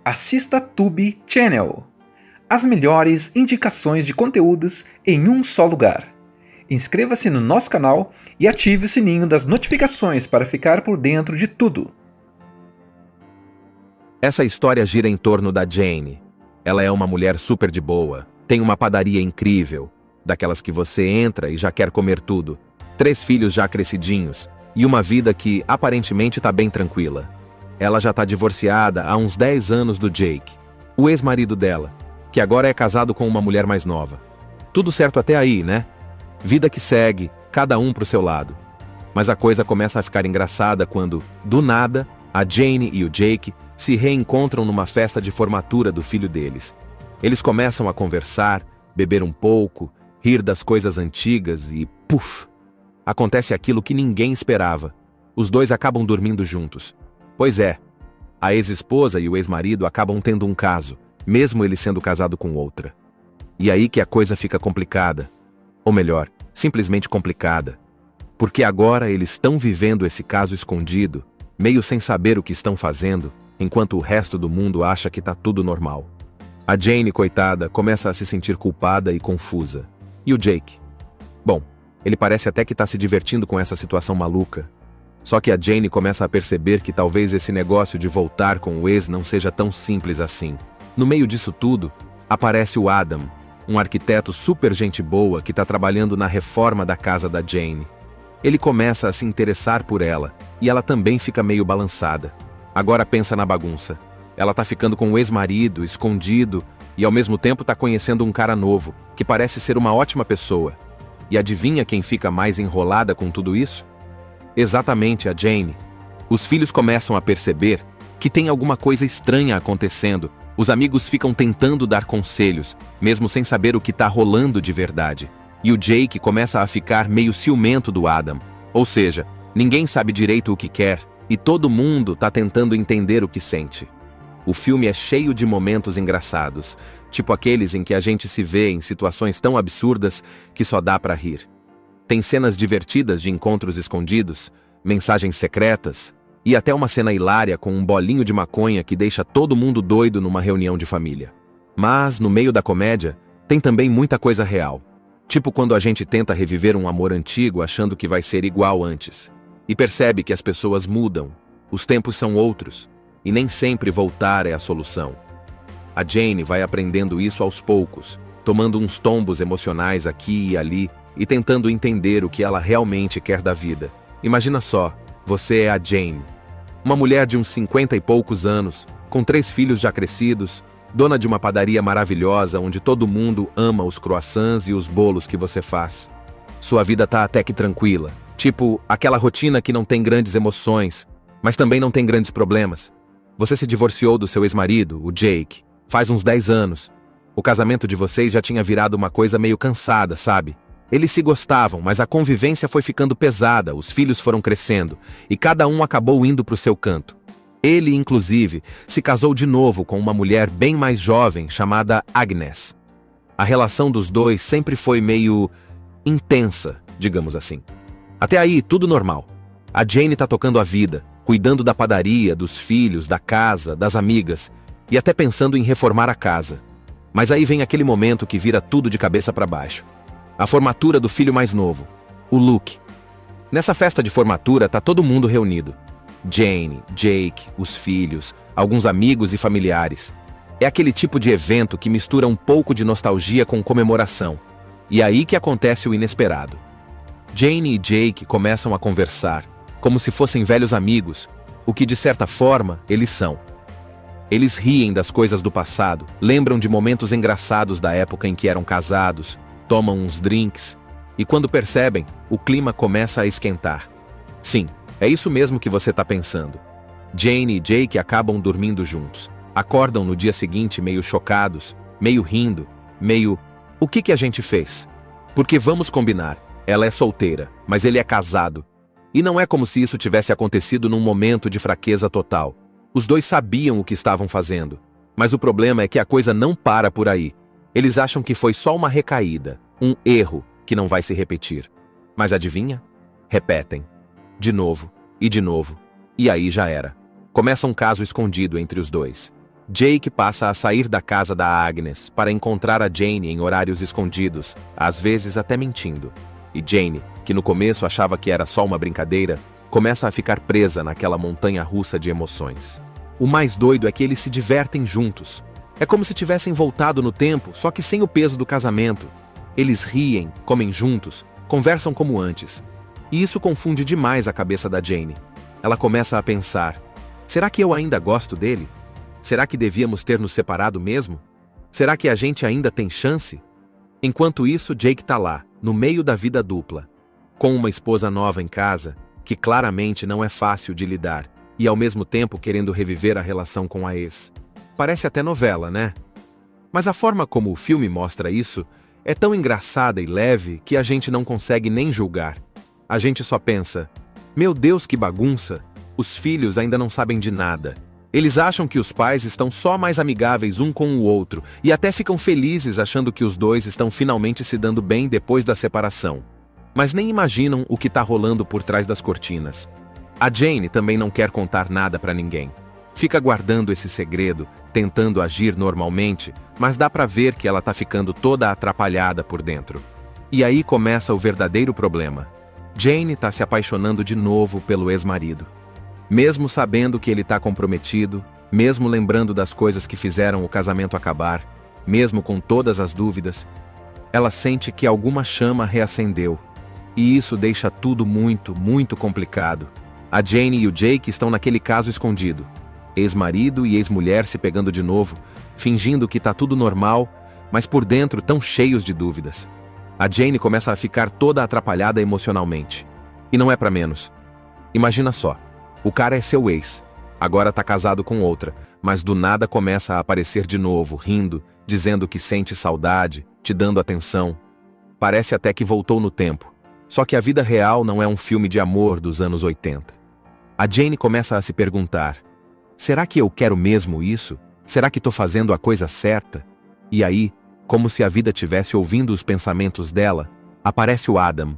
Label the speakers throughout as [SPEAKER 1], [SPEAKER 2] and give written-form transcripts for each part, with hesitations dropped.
[SPEAKER 1] assista Tube Channel. As melhores indicações de conteúdos em um só lugar. Inscreva-se no nosso canal e ative o sininho das notificações para ficar por dentro de tudo.
[SPEAKER 2] Essa história gira em torno da Jane. Ela é uma mulher super de boa, tem uma padaria incrível, daquelas que você entra e já quer comer tudo, 3 filhos já crescidinhos, e uma vida que aparentemente tá bem tranquila. Ela já tá divorciada há uns 10 anos do Jake, o ex-marido dela, que agora é casado com uma mulher mais nova. Tudo certo até aí, né? Vida que segue, cada um pro seu lado. Mas a coisa começa a ficar engraçada quando, do nada, a Jane e o Jake se reencontram numa festa de formatura do filho deles. Eles começam a conversar, beber um pouco, rir das coisas antigas e, puf! Acontece aquilo que ninguém esperava. Os dois acabam dormindo juntos. Pois é, a ex-esposa e o ex-marido acabam tendo um caso, mesmo ele sendo casado com outra. E aí que a coisa fica complicada. Ou melhor, simplesmente complicada. Porque agora eles estão vivendo esse caso escondido, meio sem saber o que estão fazendo, enquanto o resto do mundo acha que tá tudo normal. A Jane, coitada, começa a se sentir culpada e confusa. E o Jake? Bom, ele parece até que tá se divertindo com essa situação maluca. Só que a Jane começa a perceber que talvez esse negócio de voltar com o ex não seja tão simples assim. No meio disso tudo, aparece o Adam, um arquiteto super gente boa que tá trabalhando na reforma da casa da Jane. Ele começa a se interessar por ela, e ela também fica meio balançada. Agora pensa na bagunça. Ela tá ficando com o ex-marido, escondido, e ao mesmo tempo tá conhecendo um cara novo, que parece ser uma ótima pessoa. E adivinha quem fica mais enrolada com tudo isso? Exatamente a Jane. Os filhos começam a perceber que tem alguma coisa estranha acontecendo. Os amigos ficam tentando dar conselhos, mesmo sem saber o que tá rolando de verdade. E o Jake começa a ficar meio ciumento do Adam. Ou seja, ninguém sabe direito o que quer, e todo mundo tá tentando entender o que sente. O filme é cheio de momentos engraçados, tipo aqueles em que a gente se vê em situações tão absurdas que só dá pra rir. Tem cenas divertidas de encontros escondidos, mensagens secretas, e até uma cena hilária com um bolinho de maconha que deixa todo mundo doido numa reunião de família. Mas, no meio da comédia, tem também muita coisa real. Tipo quando a gente tenta reviver um amor antigo achando que vai ser igual antes. E percebe que as pessoas mudam, os tempos são outros, e nem sempre voltar é a solução. A Jane vai aprendendo isso aos poucos, tomando uns tombos emocionais aqui e ali, e tentando entender o que ela realmente quer da vida. Imagina só, você é a Jane, uma mulher de uns 50 e poucos anos, com 3 filhos já crescidos, dona de uma padaria maravilhosa onde todo mundo ama os croissants e os bolos que você faz. Sua vida tá até que tranquila, tipo aquela rotina que não tem grandes emoções, mas também não tem grandes problemas. Você se divorciou do seu ex-marido, o Jake, faz uns 10 anos. O casamento de vocês já tinha virado uma coisa meio cansada, sabe? Eles se gostavam, mas a convivência foi ficando pesada, os filhos foram crescendo, e cada um acabou indo pro seu canto. Ele, inclusive, se casou de novo com uma mulher bem mais jovem, chamada Agnes. A relação dos dois sempre foi meio intensa, digamos assim. Até aí, tudo normal. A Jane tá tocando a vida, cuidando da padaria, dos filhos, da casa, das amigas, e até pensando em reformar a casa. Mas aí vem aquele momento que vira tudo de cabeça para baixo. A formatura do filho mais novo, o Luke. Nessa festa de formatura tá todo mundo reunido. Jane, Jake, os filhos, alguns amigos e familiares. É aquele tipo de evento que mistura um pouco de nostalgia com comemoração. E é aí que acontece o inesperado. Jane e Jake começam a conversar, como se fossem velhos amigos, o que de certa forma eles são. Eles riem das coisas do passado, lembram de momentos engraçados da época em que eram casados, tomam uns drinks, e quando percebem, o clima começa a esquentar. Sim, é isso mesmo que você tá pensando. Jane e Jake acabam dormindo juntos. Acordam no dia seguinte meio chocados, meio rindo, meio... O que a gente fez? Porque vamos combinar, ela é solteira, mas ele é casado. E não é como se isso tivesse acontecido num momento de fraqueza total. Os dois sabiam o que estavam fazendo. Mas o problema é que a coisa não para por aí. Eles acham que foi só uma recaída, um erro que não vai se repetir. Mas adivinha? Repetem. De novo, e aí já era. Começa um caso escondido entre os dois. Jake passa a sair da casa da Agnes para encontrar a Jane em horários escondidos, às vezes até mentindo. E Jane, que no começo achava que era só uma brincadeira, começa a ficar presa naquela montanha-russa de emoções. O mais doido é que eles se divertem juntos. É como se tivessem voltado no tempo, só que sem o peso do casamento. Eles riem, comem juntos, conversam como antes. E isso confunde demais a cabeça da Jane. Ela começa a pensar: será que eu ainda gosto dele? Será que devíamos ter nos separado mesmo? Será que a gente ainda tem chance? Enquanto isso, Jake tá lá, no meio da vida dupla, com uma esposa nova em casa, que claramente não é fácil de lidar, e ao mesmo tempo querendo reviver a relação com a ex. Parece até novela, né? Mas a forma como o filme mostra isso é tão engraçada e leve que a gente não consegue nem julgar. A gente só pensa: meu Deus, que bagunça! Os filhos ainda não sabem de nada. Eles acham que os pais estão só mais amigáveis um com o outro e até ficam felizes achando que os dois estão finalmente se dando bem depois da separação. Mas nem imaginam o que tá rolando por trás das cortinas. A Jane também não quer contar nada pra ninguém. Fica guardando esse segredo, tentando agir normalmente, mas dá pra ver que ela tá ficando toda atrapalhada por dentro. E aí começa o verdadeiro problema. Jane tá se apaixonando de novo pelo ex-marido. Mesmo sabendo que ele tá comprometido, mesmo lembrando das coisas que fizeram o casamento acabar, mesmo com todas as dúvidas, ela sente que alguma chama reacendeu. E isso deixa tudo muito, muito complicado. A Jane e o Jake estão naquele caso escondido. Ex-marido e ex-mulher se pegando de novo, fingindo que tá tudo normal, mas por dentro tão cheios de dúvidas. A Jane começa a ficar toda atrapalhada emocionalmente. E não é pra menos. Imagina só. O cara é seu ex, agora tá casado com outra, mas do nada começa a aparecer de novo, rindo, dizendo que sente saudade, te dando atenção. Parece até que voltou no tempo. Só que a vida real não é um filme de amor dos anos 80. A Jane começa a se perguntar: será que eu quero mesmo isso? Será que tô fazendo a coisa certa? E aí, como se a vida tivesse ouvindo os pensamentos dela, aparece o Adam.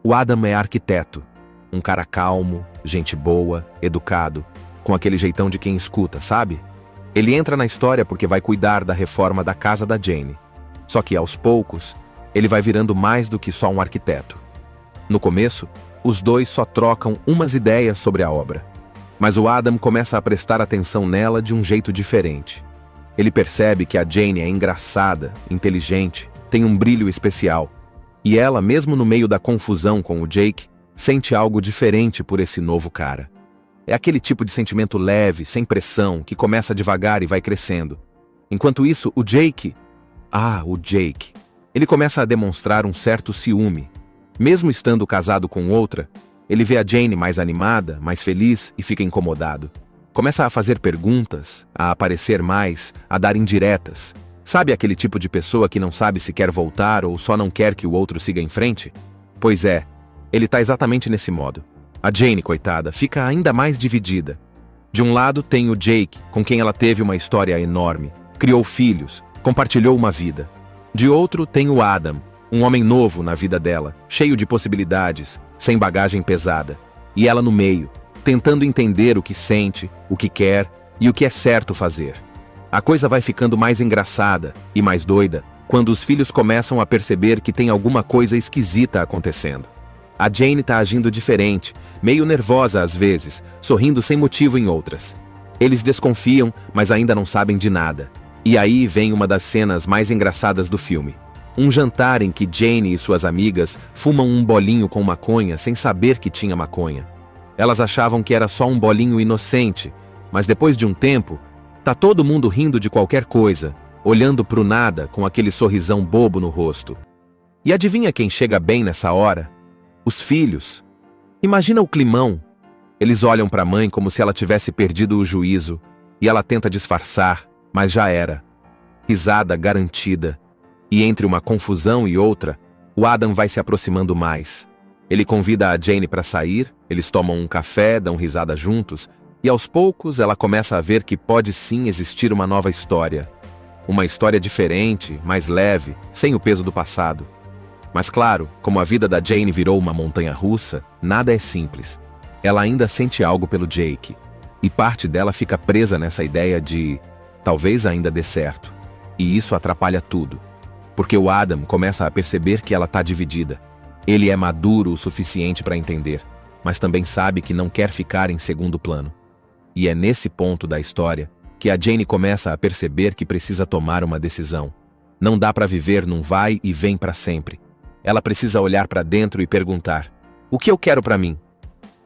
[SPEAKER 2] O Adam é arquiteto. Um cara calmo, gente boa, educado, com aquele jeitão de quem escuta, sabe? Ele entra na história porque vai cuidar da reforma da casa da Jane. Só que aos poucos, ele vai virando mais do que só um arquiteto. No começo, os dois só trocam umas ideias sobre a obra. Mas o Adam começa a prestar atenção nela de um jeito diferente. Ele percebe que a Jane é engraçada, inteligente, tem um brilho especial. E ela, mesmo no meio da confusão com o Jake, sente algo diferente por esse novo cara. É aquele tipo de sentimento leve, sem pressão, que começa devagar e vai crescendo. Enquanto isso, o Jake, ele começa a demonstrar um certo ciúme. Mesmo estando casado com outra, ele vê a Jane mais animada, mais feliz e fica incomodado. Começa a fazer perguntas, a aparecer mais, a dar indiretas. Sabe aquele tipo de pessoa que não sabe se quer voltar ou só não quer que o outro siga em frente? Pois é. Ele tá exatamente nesse modo. A Jane, coitada, fica ainda mais dividida. De um lado tem o Jake, com quem ela teve uma história enorme, criou filhos, compartilhou uma vida. De outro tem o Adam, um homem novo na vida dela, cheio de possibilidades, sem bagagem pesada. E ela no meio, tentando entender o que sente, o que quer e o que é certo fazer. A coisa vai ficando mais engraçada e mais doida quando os filhos começam a perceber que tem alguma coisa esquisita acontecendo. A Jane tá agindo diferente, meio nervosa às vezes, sorrindo sem motivo em outras. Eles desconfiam, mas ainda não sabem de nada. E aí vem uma das cenas mais engraçadas do filme. Um jantar em que Jane e suas amigas fumam um bolinho com maconha sem saber que tinha maconha. Elas achavam que era só um bolinho inocente, mas depois de um tempo, tá todo mundo rindo de qualquer coisa, olhando pro nada com aquele sorrisão bobo no rosto. E adivinha quem chega bem nessa hora? Os filhos. Imagina o climão. Eles olham para a mãe como se ela tivesse perdido o juízo, e ela tenta disfarçar, mas já era. Risada garantida. E entre uma confusão e outra, o Adam vai se aproximando mais. Ele convida a Jane para sair, eles tomam um café, dão risada juntos, e aos poucos ela começa a ver que pode sim existir uma nova história. Uma história diferente, mais leve, sem o peso do passado. Mas claro, como a vida da Jane virou uma montanha-russa, nada é simples. Ela ainda sente algo pelo Jake. E parte dela fica presa nessa ideia de: Talvez ainda dê certo. E isso atrapalha tudo. Porque o Adam começa a perceber que ela está dividida. Ele é maduro o suficiente para entender, mas também sabe que não quer ficar em segundo plano. E é nesse ponto da história que a Jane começa a perceber que precisa tomar uma decisão. Não dá para viver num vai e vem para sempre. Ela precisa olhar para dentro e perguntar: o que eu quero para mim?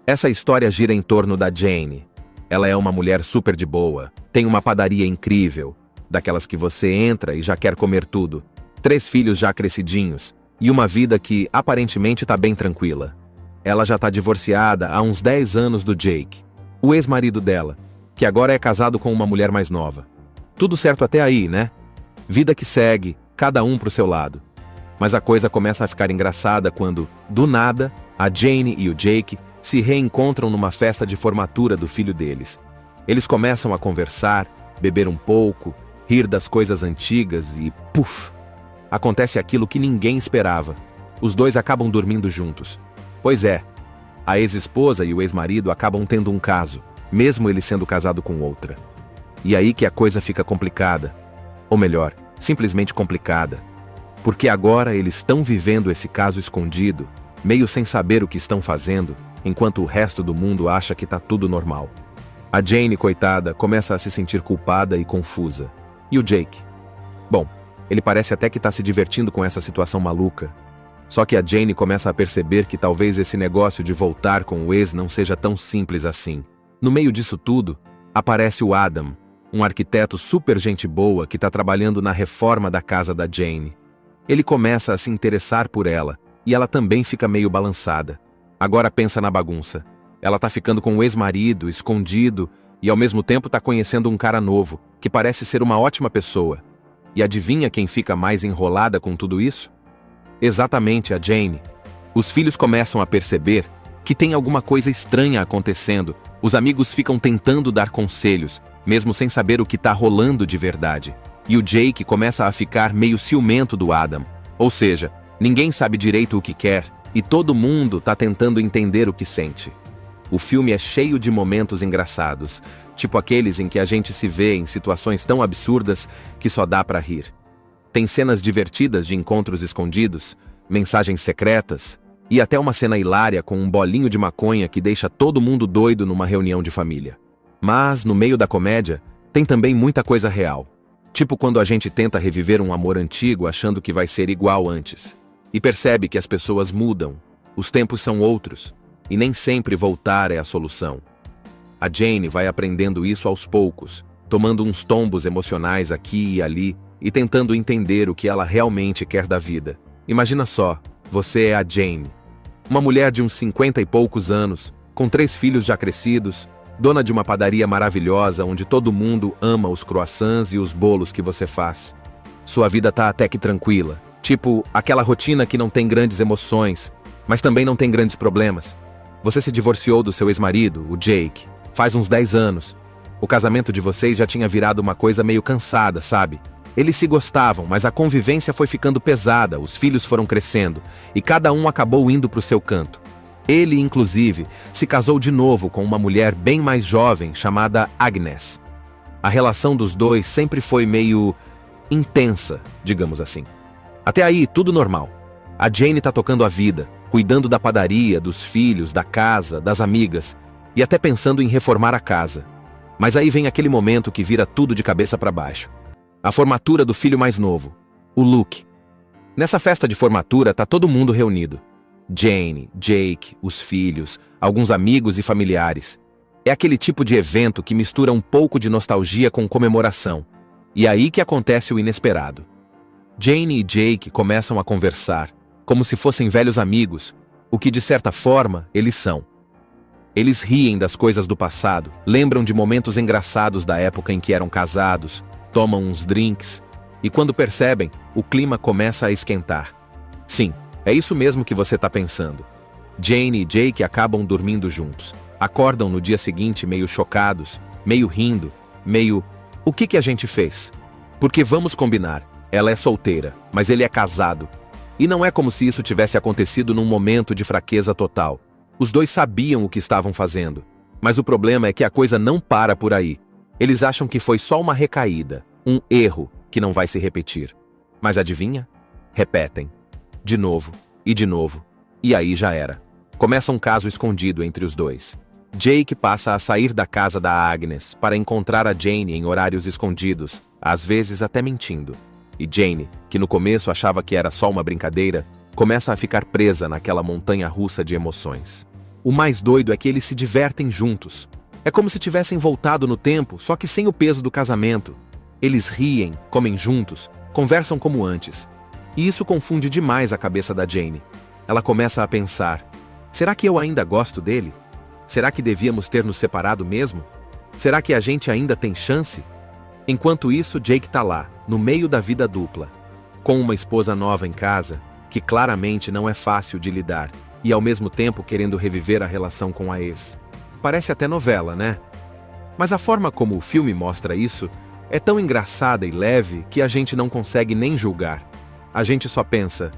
[SPEAKER 2] Essa história gira em torno da Jane. Ela é uma mulher super de boa, tem uma padaria incrível, daquelas que você entra e já quer comer tudo, 3 filhos já crescidinhos, e uma vida que aparentemente tá bem tranquila. Ela já tá divorciada há uns 10 anos do Jake, o ex-marido dela, que agora é casado com uma mulher mais nova. Tudo certo até aí, né? Vida que segue, cada um pro seu lado. Mas a coisa começa a ficar engraçada quando, do nada, a Jane e o Jake se reencontram numa festa de formatura do filho deles. Eles começam a conversar, beber um pouco, rir das coisas antigas e, puf! Acontece aquilo que ninguém esperava. Os dois acabam dormindo juntos. Pois é, a ex-esposa e o ex-marido acabam tendo um caso, mesmo ele sendo casado com outra. E aí que a coisa fica complicada. Ou melhor, simplesmente complicada. Porque agora eles estão vivendo esse caso escondido, meio sem saber o que estão fazendo, enquanto o resto do mundo acha que tá tudo normal. A Jane, coitada, começa a se sentir culpada e confusa. E o Jake? Bom, ele parece até que tá se divertindo com essa situação maluca. Só que a Jane começa a perceber que talvez esse negócio de voltar com o ex não seja tão simples assim. No meio disso tudo, aparece o Adam, um arquiteto super gente boa que tá trabalhando na reforma da casa da Jane. Ele começa a se interessar por ela, e ela também fica meio balançada. Agora pensa na bagunça. Ela tá ficando com o ex-marido, escondido, e ao mesmo tempo tá conhecendo um cara novo, que parece ser uma ótima pessoa. E adivinha quem fica mais enrolada com tudo isso? Exatamente a Jane. Os filhos começam a perceber que tem alguma coisa estranha acontecendo. Os amigos ficam tentando dar conselhos, mesmo sem saber o que tá rolando de verdade. E o Jake começa a ficar meio ciumento do Adam. Ou seja, ninguém sabe direito o que quer, e todo mundo tá tentando entender o que sente. O filme é cheio de momentos engraçados, tipo aqueles em que a gente se vê em situações tão absurdas que só dá pra rir. Tem cenas divertidas de encontros escondidos, mensagens secretas, e até uma cena hilária com um bolinho de maconha que deixa todo mundo doido numa reunião de família. Mas, no meio da comédia, tem também muita coisa real. Tipo quando a gente tenta reviver um amor antigo achando que vai ser igual antes. E percebe que as pessoas mudam, os tempos são outros, e nem sempre voltar é a solução. A Jane vai aprendendo isso aos poucos, tomando uns tombos emocionais aqui e ali, e tentando entender o que ela realmente quer da vida. Imagina só, você é a Jane. Uma mulher de uns 50 e poucos anos, com 3 filhos já crescidos, dona de uma padaria maravilhosa onde todo mundo ama os croissants e os bolos que você faz. Sua vida tá até que tranquila, tipo aquela rotina que não tem grandes emoções, mas também não tem grandes problemas. Você se divorciou do seu ex-marido, o Jake, faz uns 10 anos. O casamento de vocês já tinha virado uma coisa meio cansada, sabe? Eles se gostavam, mas a convivência foi ficando pesada, os filhos foram crescendo, e cada um acabou indo pro seu canto. Ele, inclusive, se casou de novo com uma mulher bem mais jovem, chamada Agnes. A relação dos dois sempre foi meio intensa, digamos assim. Até aí, tudo normal. A Jane tá tocando a vida, cuidando da padaria, dos filhos, da casa, das amigas, e até pensando em reformar a casa. Mas aí vem aquele momento que vira tudo de cabeça para baixo. A formatura do filho mais novo, o Luke. Nessa festa de formatura tá todo mundo reunido. Jane, Jake, os filhos, alguns amigos e familiares. É aquele tipo de evento que mistura um pouco de nostalgia com comemoração. E é aí que acontece o inesperado. Jane e Jake começam a conversar, como se fossem velhos amigos, o que de certa forma eles são. Eles riem das coisas do passado, lembram de momentos engraçados da época em que eram casados, tomam uns drinks, e quando percebem, o clima começa a esquentar. Sim, é isso mesmo que você está pensando. Jane e Jake acabam dormindo juntos. Acordam no dia seguinte meio chocados, meio rindo, meio... O que a gente fez? Porque vamos combinar, ela é solteira, mas ele é casado. E não é como se isso tivesse acontecido num momento de fraqueza total. Os dois sabiam o que estavam fazendo. Mas o problema é que a coisa não para por aí. Eles acham que foi só uma recaída, um erro que não vai se repetir. Mas adivinha? Repetem. De novo, e aí já era. Começa um caso escondido entre os dois. Jake passa a sair da casa da Agnes para encontrar a Jane em horários escondidos, às vezes até mentindo. E Jane, que no começo achava que era só uma brincadeira, começa a ficar presa naquela montanha-russa de emoções. O mais doido é que eles se divertem juntos. É como se tivessem voltado no tempo, só que sem o peso do casamento. Eles riem, comem juntos, conversam como antes. E isso confunde demais a cabeça da Jane. Ela começa a pensar: será que eu ainda gosto dele? Será que devíamos ter nos separado mesmo? Será que a gente ainda tem chance? Enquanto isso, Jake tá lá, no meio da vida dupla, com uma esposa nova em casa, que claramente não é fácil de lidar, e ao mesmo tempo querendo reviver a relação com a ex. Parece até novela, né? Mas a forma como o filme mostra isso é tão engraçada e leve que a gente não consegue nem julgar. A gente só pensa: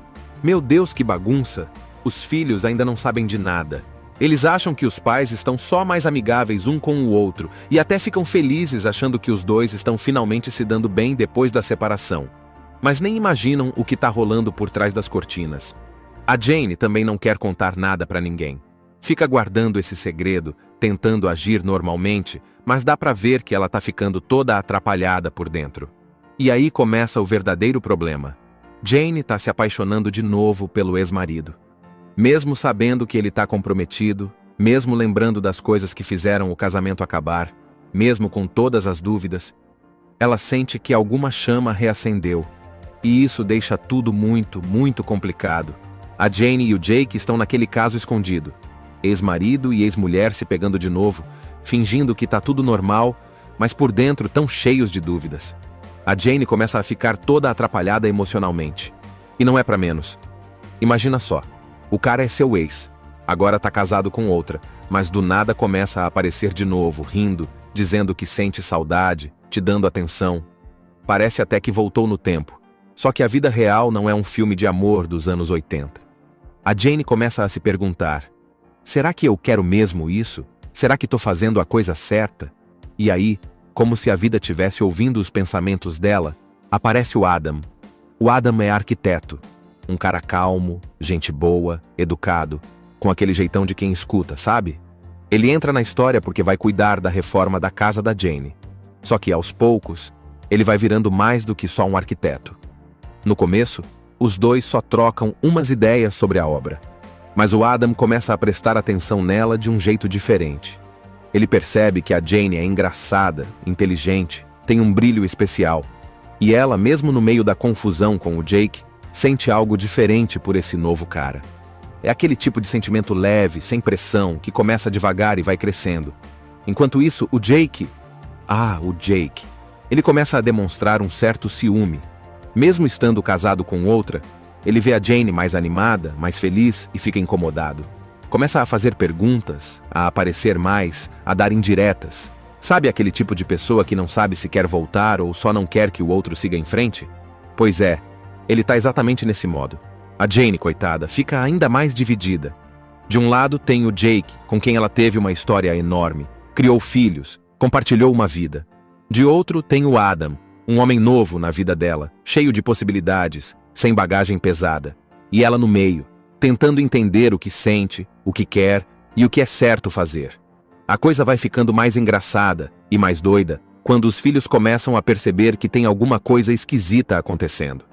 [SPEAKER 2] meu Deus, que bagunça! Os filhos ainda não sabem de nada. Eles acham que os pais estão só mais amigáveis um com o outro e até ficam felizes achando que os dois estão finalmente se dando bem depois da separação. Mas nem imaginam o que tá rolando por trás das cortinas. A Jane também não quer contar nada pra ninguém. Fica guardando esse segredo, tentando agir normalmente, mas dá pra ver que ela tá ficando toda atrapalhada por dentro. E aí começa o verdadeiro problema. Jane tá se apaixonando de novo pelo ex-marido. Mesmo sabendo que ele tá comprometido, mesmo lembrando das coisas que fizeram o casamento acabar, mesmo com todas as dúvidas, ela sente que alguma chama reacendeu. E isso deixa tudo muito complicado. A Jane e o Jake estão naquele caso escondido. Ex-marido e ex-mulher se pegando de novo, fingindo que tá tudo normal, mas por dentro tão cheios de dúvidas. A Jane começa a ficar toda atrapalhada emocionalmente. E não é pra menos. Imagina só. O cara é seu ex, agora tá casado com outra, mas do nada começa a aparecer de novo, rindo, dizendo que sente saudade, te dando atenção. Parece até que voltou no tempo. Só que a vida real não é um filme de amor dos anos 80. A Jane começa a se perguntar: será que eu quero mesmo isso? Será que tô fazendo a coisa certa? E aí, como se a vida tivesse ouvindo os pensamentos dela, aparece o Adam. O Adam é arquiteto. Um cara calmo, gente boa, educado, com aquele jeitão de quem escuta, sabe? Ele entra na história porque vai cuidar da reforma da casa da Jane. Só que aos poucos, ele vai virando mais do que só um arquiteto. No começo, os dois só trocam umas ideias sobre a obra. Mas o Adam começa a prestar atenção nela de um jeito diferente. Ele percebe que a Jane é engraçada, inteligente, tem um brilho especial. E ela, mesmo no meio da confusão com o Jake, sente algo diferente por esse novo cara. É aquele tipo de sentimento leve, sem pressão, que começa devagar e vai crescendo. Enquanto isso, o Jake, ele começa a demonstrar um certo ciúme. Mesmo estando casado com outra, ele vê a Jane mais animada, mais feliz e fica incomodado. Começa a fazer perguntas, a aparecer mais, a dar indiretas. Sabe aquele tipo de pessoa que não sabe se quer voltar ou só não quer que o outro siga em frente? Pois é, ele tá exatamente nesse modo. A Jane, coitada, fica ainda mais dividida. De um lado tem o Jake, com quem ela teve uma história enorme, criou filhos, compartilhou uma vida. De outro tem o Adam, um homem novo na vida dela, cheio de possibilidades, sem bagagem pesada. E ela no meio, tentando entender o que sente, o que quer e o que é certo fazer. A coisa vai ficando mais engraçada e mais doida quando os filhos começam a perceber que tem alguma coisa esquisita acontecendo.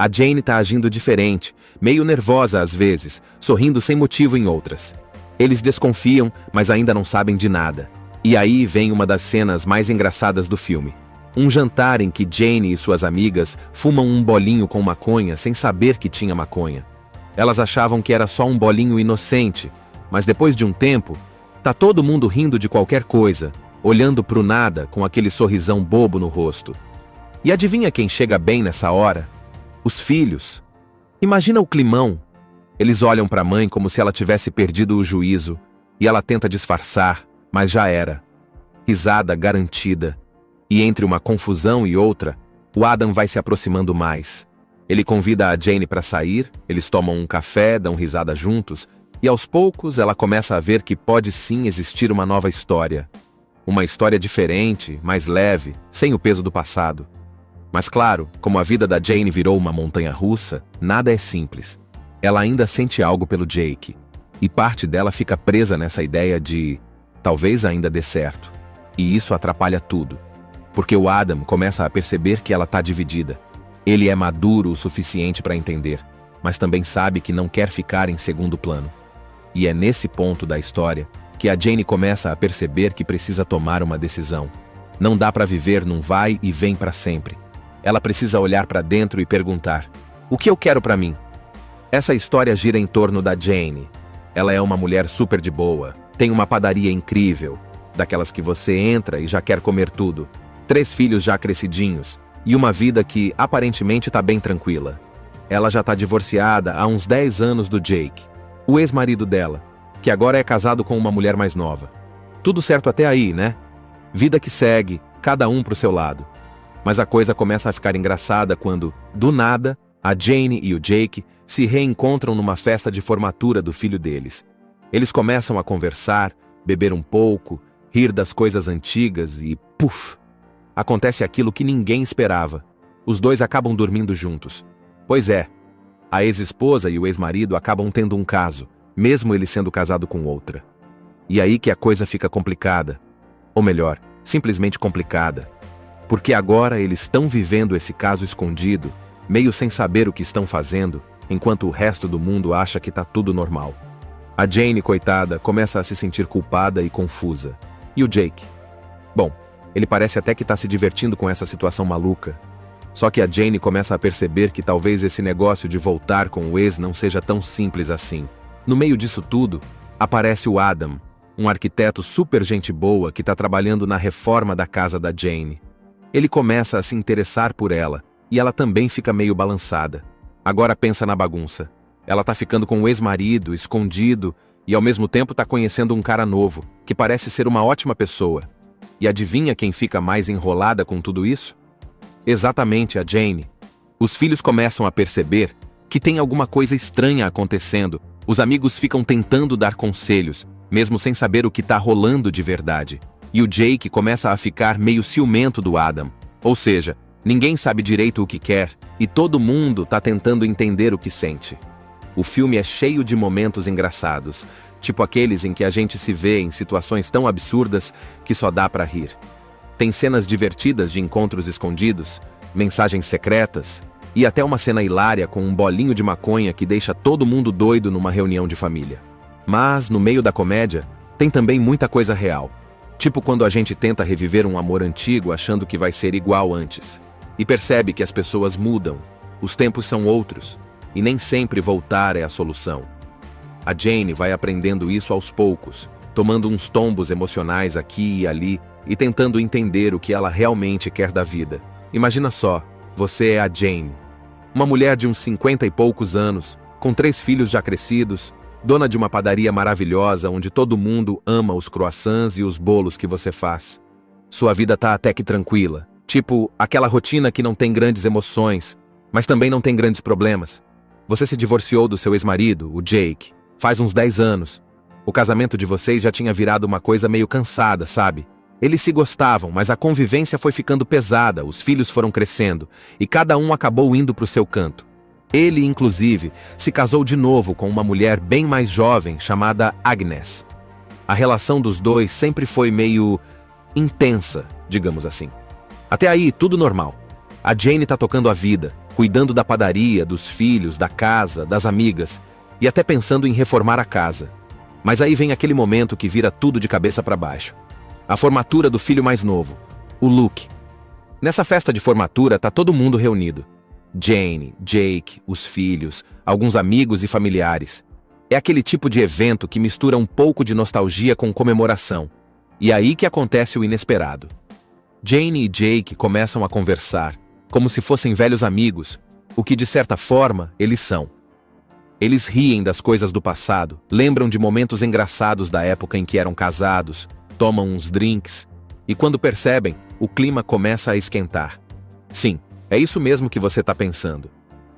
[SPEAKER 2] A Jane tá agindo diferente, meio nervosa às vezes, sorrindo sem motivo em outras. Eles desconfiam, mas ainda não sabem de nada. E aí vem uma das cenas mais engraçadas do filme. Um jantar em que Jane e suas amigas fumam um bolinho com maconha sem saber que tinha maconha. Elas achavam que era só um bolinho inocente, mas depois de um tempo, tá todo mundo rindo de qualquer coisa, olhando pro nada com aquele sorrisão bobo no rosto. E adivinha quem chega bem nessa hora? Os filhos. Imagina o climão. Eles olham para a mãe como se ela tivesse perdido o juízo, e ela tenta disfarçar, mas já era. Risada garantida. E entre uma confusão e outra, o Adam vai se aproximando mais. Ele convida a Jane para sair, eles tomam um café, dão risada juntos, e aos poucos ela começa a ver que pode sim existir uma nova história. Uma história diferente, mais leve, sem o peso do passado. Mas claro, como a vida da Jane virou uma montanha-russa, nada é simples. Ela ainda sente algo pelo Jake. E parte dela fica presa nessa ideia de talvez ainda dê certo. E isso atrapalha tudo. Porque o Adam começa a perceber que ela está dividida. Ele é maduro o suficiente para entender, mas também sabe que não quer ficar em segundo plano. E é nesse ponto da história que a Jane começa a perceber que precisa tomar uma decisão. Não dá para viver num vai e vem para sempre. Ela precisa olhar para dentro e perguntar: o que eu quero para mim? Essa história gira em torno da Jane. Ela é uma mulher super de boa, tem uma padaria incrível, daquelas que você entra e já quer comer tudo, 3 filhos já crescidinhos, e uma vida que aparentemente tá bem tranquila. Ela já tá divorciada há uns 10 anos do Jake, o ex-marido dela, que agora é casado com uma mulher mais nova. Tudo certo até aí, né? Vida que segue, cada um pro seu lado. Mas a coisa começa a ficar engraçada quando, do nada, a Jane e o Jake se reencontram numa festa de formatura do filho deles. Eles começam a conversar, beber um pouco, rir das coisas antigas e, puf! Acontece aquilo que ninguém esperava. Os dois acabam dormindo juntos. Pois é, a ex-esposa e o ex-marido acabam tendo um caso, mesmo ele sendo casado com outra. E aí que a coisa fica complicada. Ou melhor, simplesmente complicada. Porque agora eles estão vivendo esse caso escondido, meio sem saber o que estão fazendo, enquanto o resto do mundo acha que tá tudo normal. A Jane, coitada, começa a se sentir culpada e confusa. E o Jake? Bom, ele parece até que tá se divertindo com essa situação maluca. Só que a Jane começa a perceber que talvez esse negócio de voltar com o ex não seja tão simples assim. No meio disso tudo, aparece o Adam, um arquiteto super gente boa que tá trabalhando na reforma da casa da Jane. Ele começa a se interessar por ela, e ela também fica meio balançada. Agora pensa na bagunça. Ela tá ficando com o ex-marido, escondido, e ao mesmo tempo tá conhecendo um cara novo, que parece ser uma ótima pessoa. E adivinha quem fica mais enrolada com tudo isso? Exatamente a Jane. Os filhos começam a perceber que tem alguma coisa estranha acontecendo. Os amigos ficam tentando dar conselhos, mesmo sem saber o que tá rolando de verdade. E o Jake começa a ficar meio ciumento do Adam. Ou seja, ninguém sabe direito o que quer, e todo mundo tá tentando entender o que sente. O filme é cheio de momentos engraçados, tipo aqueles em que a gente se vê em situações tão absurdas que só dá pra rir. Tem cenas divertidas de encontros escondidos, mensagens secretas, e até uma cena hilária com um bolinho de maconha que deixa todo mundo doido numa reunião de família. Mas, no meio da comédia, tem também muita coisa real. Tipo quando a gente tenta reviver um amor antigo achando que vai ser igual antes. E percebe que as pessoas mudam, os tempos são outros, e nem sempre voltar é a solução. A Jane vai aprendendo isso aos poucos, tomando uns tombos emocionais aqui e ali, e tentando entender o que ela realmente quer da vida. Imagina só, você é a Jane. Uma mulher de uns 50 e poucos anos, com 3 filhos já crescidos, dona de uma padaria maravilhosa onde todo mundo ama os croissants e os bolos que você faz. Sua vida tá até que tranquila, tipo aquela rotina que não tem grandes emoções, mas também não tem grandes problemas. Você se divorciou do seu ex-marido, o Jake, faz uns 10 anos. O casamento de vocês já tinha virado uma coisa meio cansada, sabe? Eles se gostavam, mas a convivência foi ficando pesada, os filhos foram crescendo, e cada um acabou indo pro seu canto. Ele, inclusive, se casou de novo com uma mulher bem mais jovem, chamada Agnes. A relação dos dois sempre foi meio intensa, digamos assim. Até aí, tudo normal. A Jane tá tocando a vida, cuidando da padaria, dos filhos, da casa, das amigas, e até pensando em reformar a casa. Mas aí vem aquele momento que vira tudo de cabeça para baixo. A formatura do filho mais novo, o Luke. Nessa festa de formatura tá todo mundo reunido. Jane, Jake, os filhos, alguns amigos e familiares. É aquele tipo de evento que mistura um pouco de nostalgia com comemoração. E é aí que acontece o inesperado. Jane e Jake começam a conversar, como se fossem velhos amigos, o que de certa forma eles são. Eles riem das coisas do passado, lembram de momentos engraçados da época em que eram casados, tomam uns drinks, e quando percebem, o clima começa a esquentar. Sim, é isso mesmo que você tá pensando.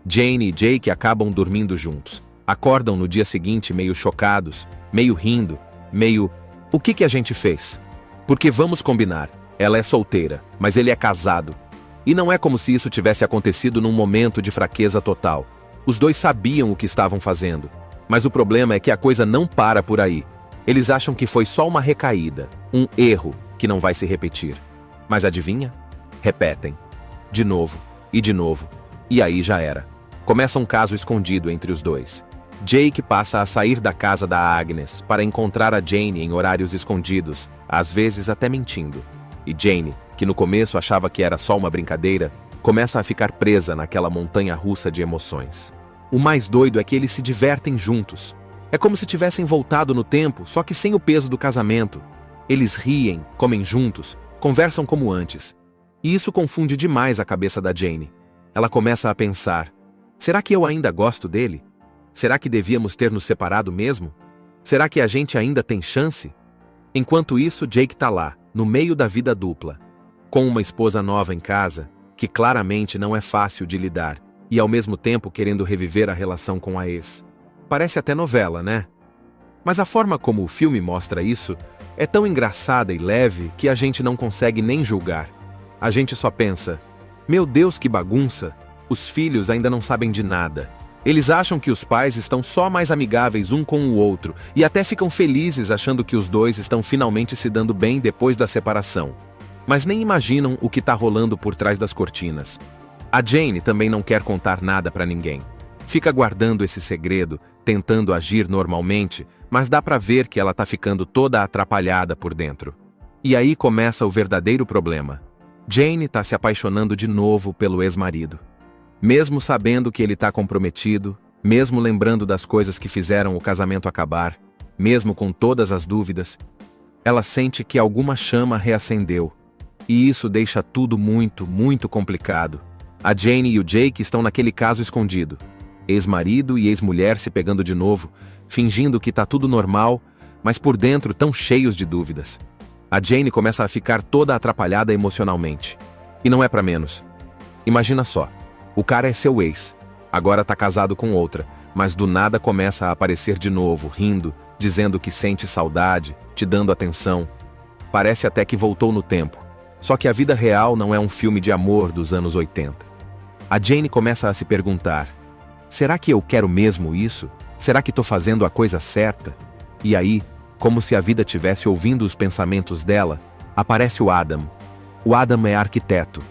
[SPEAKER 2] Jane e Jake acabam dormindo juntos. Acordam no dia seguinte meio chocados, meio rindo, meio... O que a gente fez? Porque vamos combinar, ela é solteira, mas ele é casado. E não é como se isso tivesse acontecido num momento de fraqueza total. Os dois sabiam o que estavam fazendo. Mas o problema é que a coisa não para por aí. Eles acham que foi só uma recaída, um erro que não vai se repetir. Mas adivinha? Repetem. De novo, e de novo. E aí já era. Começa um caso escondido entre os dois. Jake passa a sair da casa da Agnes para encontrar a Jane em horários escondidos, às vezes até mentindo. E Jane, que no começo achava que era só uma brincadeira, começa a ficar presa naquela montanha-russa de emoções. O mais doido é que eles se divertem juntos. É como se tivessem voltado no tempo, só que sem o peso do casamento. Eles riem, comem juntos, conversam como antes. E isso confunde demais a cabeça da Jane. Ela começa a pensar: será que eu ainda gosto dele? Será que devíamos ter nos separado mesmo? Será que a gente ainda tem chance? Enquanto isso, Jake tá lá, no meio da vida dupla, com uma esposa nova em casa, que claramente não é fácil de lidar, e ao mesmo tempo querendo reviver a relação com a ex. Parece até novela, né? Mas a forma como o filme mostra isso é tão engraçada e leve que a gente não consegue nem julgar. A gente só pensa: meu Deus, que bagunça! Os filhos ainda não sabem de nada. Eles acham que os pais estão só mais amigáveis um com o outro e até ficam felizes achando que os dois estão finalmente se dando bem depois da separação. Mas nem imaginam o que tá rolando por trás das cortinas. A Jane também não quer contar nada pra ninguém. Fica guardando esse segredo, tentando agir normalmente, mas dá pra ver que ela tá ficando toda atrapalhada por dentro. E aí começa o verdadeiro problema. Jane tá se apaixonando de novo pelo ex-marido. Mesmo sabendo que ele tá comprometido, mesmo lembrando das coisas que fizeram o casamento acabar, mesmo com todas as dúvidas, ela sente que alguma chama reacendeu. E isso deixa tudo muito, muito complicado. A Jane e o Jake estão naquele caso escondido. Ex-marido e ex-mulher se pegando de novo, fingindo que tá tudo normal, mas por dentro tão cheios de dúvidas. A Jane começa a ficar toda atrapalhada emocionalmente. E não é pra menos. Imagina só. O cara é seu ex, agora tá casado com outra, mas do nada começa a aparecer de novo, rindo, dizendo que sente saudade, te dando atenção. Parece até que voltou no tempo. Só que a vida real não é um filme de amor dos anos 80. A Jane começa a se perguntar: será que eu quero mesmo isso? Será que tô fazendo a coisa certa? E aí, como se a vida tivesse ouvindo os pensamentos dela, aparece o Adam. O Adam é arquiteto.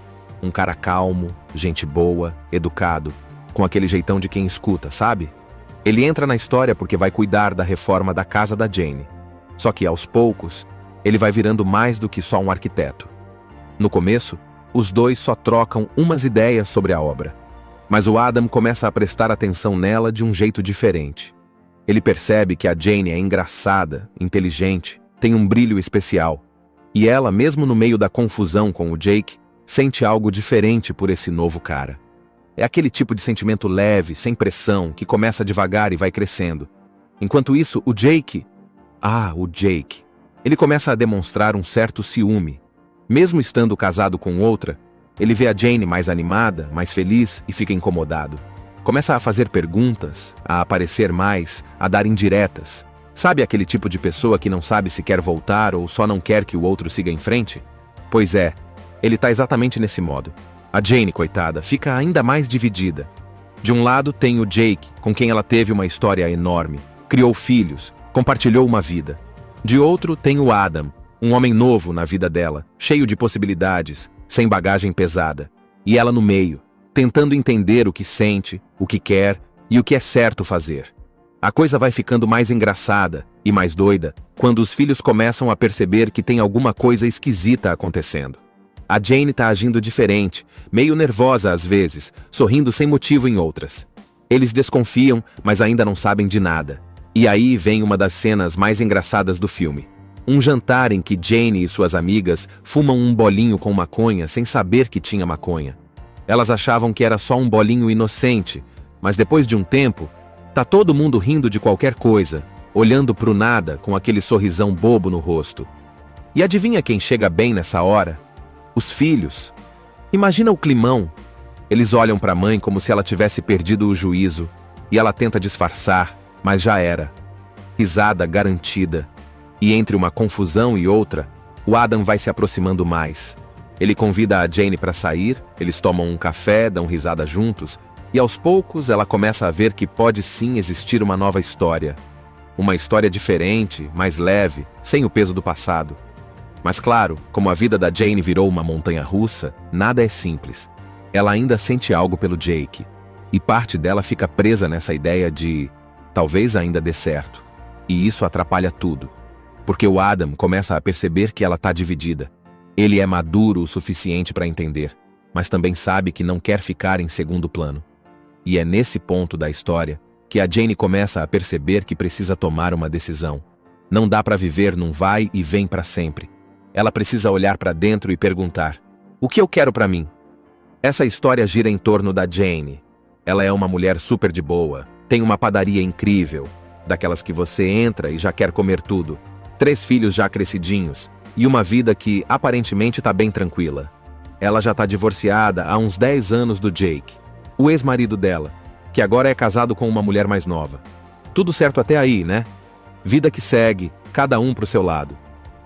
[SPEAKER 2] Um cara calmo, gente boa, educado, com aquele jeitão de quem escuta, sabe? Ele entra na história porque vai cuidar da reforma da casa da Jane. Só que aos poucos, ele vai virando mais do que só um arquiteto. No começo, os dois só trocam umas ideias sobre a obra. Mas o Adam começa a prestar atenção nela de um jeito diferente. Ele percebe que a Jane é engraçada, inteligente, tem um brilho especial. E ela, mesmo no meio da confusão com o Jake, sente algo diferente por esse novo cara. É aquele tipo de sentimento leve, sem pressão, que começa devagar e vai crescendo. Enquanto isso, o Jake, ele começa a demonstrar um certo ciúme. Mesmo estando casado com outra, ele vê a Jane mais animada, mais feliz e fica incomodado. Começa a fazer perguntas, a aparecer mais, a dar indiretas. Sabe aquele tipo de pessoa que não sabe se quer voltar ou só não quer que o outro siga em frente? Pois é, ele tá exatamente nesse modo. A Jane, coitada, fica ainda mais dividida. De um lado tem o Jake, com quem ela teve uma história enorme, criou filhos, compartilhou uma vida. De outro tem o Adam, um homem novo na vida dela, cheio de possibilidades, sem bagagem pesada. E ela no meio, tentando entender o que sente, o que quer e o que é certo fazer. A coisa vai ficando mais engraçada e mais doida quando os filhos começam a perceber que tem alguma coisa esquisita acontecendo. A Jane tá agindo diferente, meio nervosa às vezes, sorrindo sem motivo em outras. Eles desconfiam, mas ainda não sabem de nada. E aí vem uma das cenas mais engraçadas do filme. Um jantar em que Jane e suas amigas fumam um bolinho com maconha sem saber que tinha maconha. Elas achavam que era só um bolinho inocente, mas depois de um tempo, tá todo mundo rindo de qualquer coisa, olhando pro nada com aquele sorrisão bobo no rosto. E adivinha quem chega bem nessa hora? Os filhos. Imagina o climão. Eles olham para a mãe como se ela tivesse perdido o juízo, e ela tenta disfarçar, mas já era. Risada garantida. E entre uma confusão e outra, O Adam vai se aproximando mais. Ele convida a Jane para sair, eles tomam um café, dão risada juntos, e aos poucos ela começa a ver que pode sim existir uma nova história. Uma história diferente, mais leve, sem o peso do passado. Mas claro, como a vida da Jane virou uma montanha-russa, nada é simples. Ela ainda sente algo pelo Jake, e parte dela fica presa nessa ideia de talvez ainda dê certo. E isso atrapalha tudo. Porque o Adam começa a perceber que ela está dividida. Ele é maduro o suficiente para entender, mas também sabe que não quer ficar em segundo plano. E é nesse ponto da história que a Jane começa a perceber que precisa tomar uma decisão. Não dá para viver num vai e vem para sempre. Ela precisa olhar para dentro e perguntar: o que eu quero para mim? Essa história gira em torno da Jane. Ela é uma mulher super de boa, tem uma padaria incrível, daquelas que você entra e já quer comer tudo, 3 filhos já crescidinhos, e uma vida que aparentemente tá bem tranquila. Ela já tá divorciada há uns 10 anos do Jake, o ex-marido dela, que agora é casado com uma mulher mais nova. Tudo certo até aí, né? Vida que segue, cada um pro seu lado.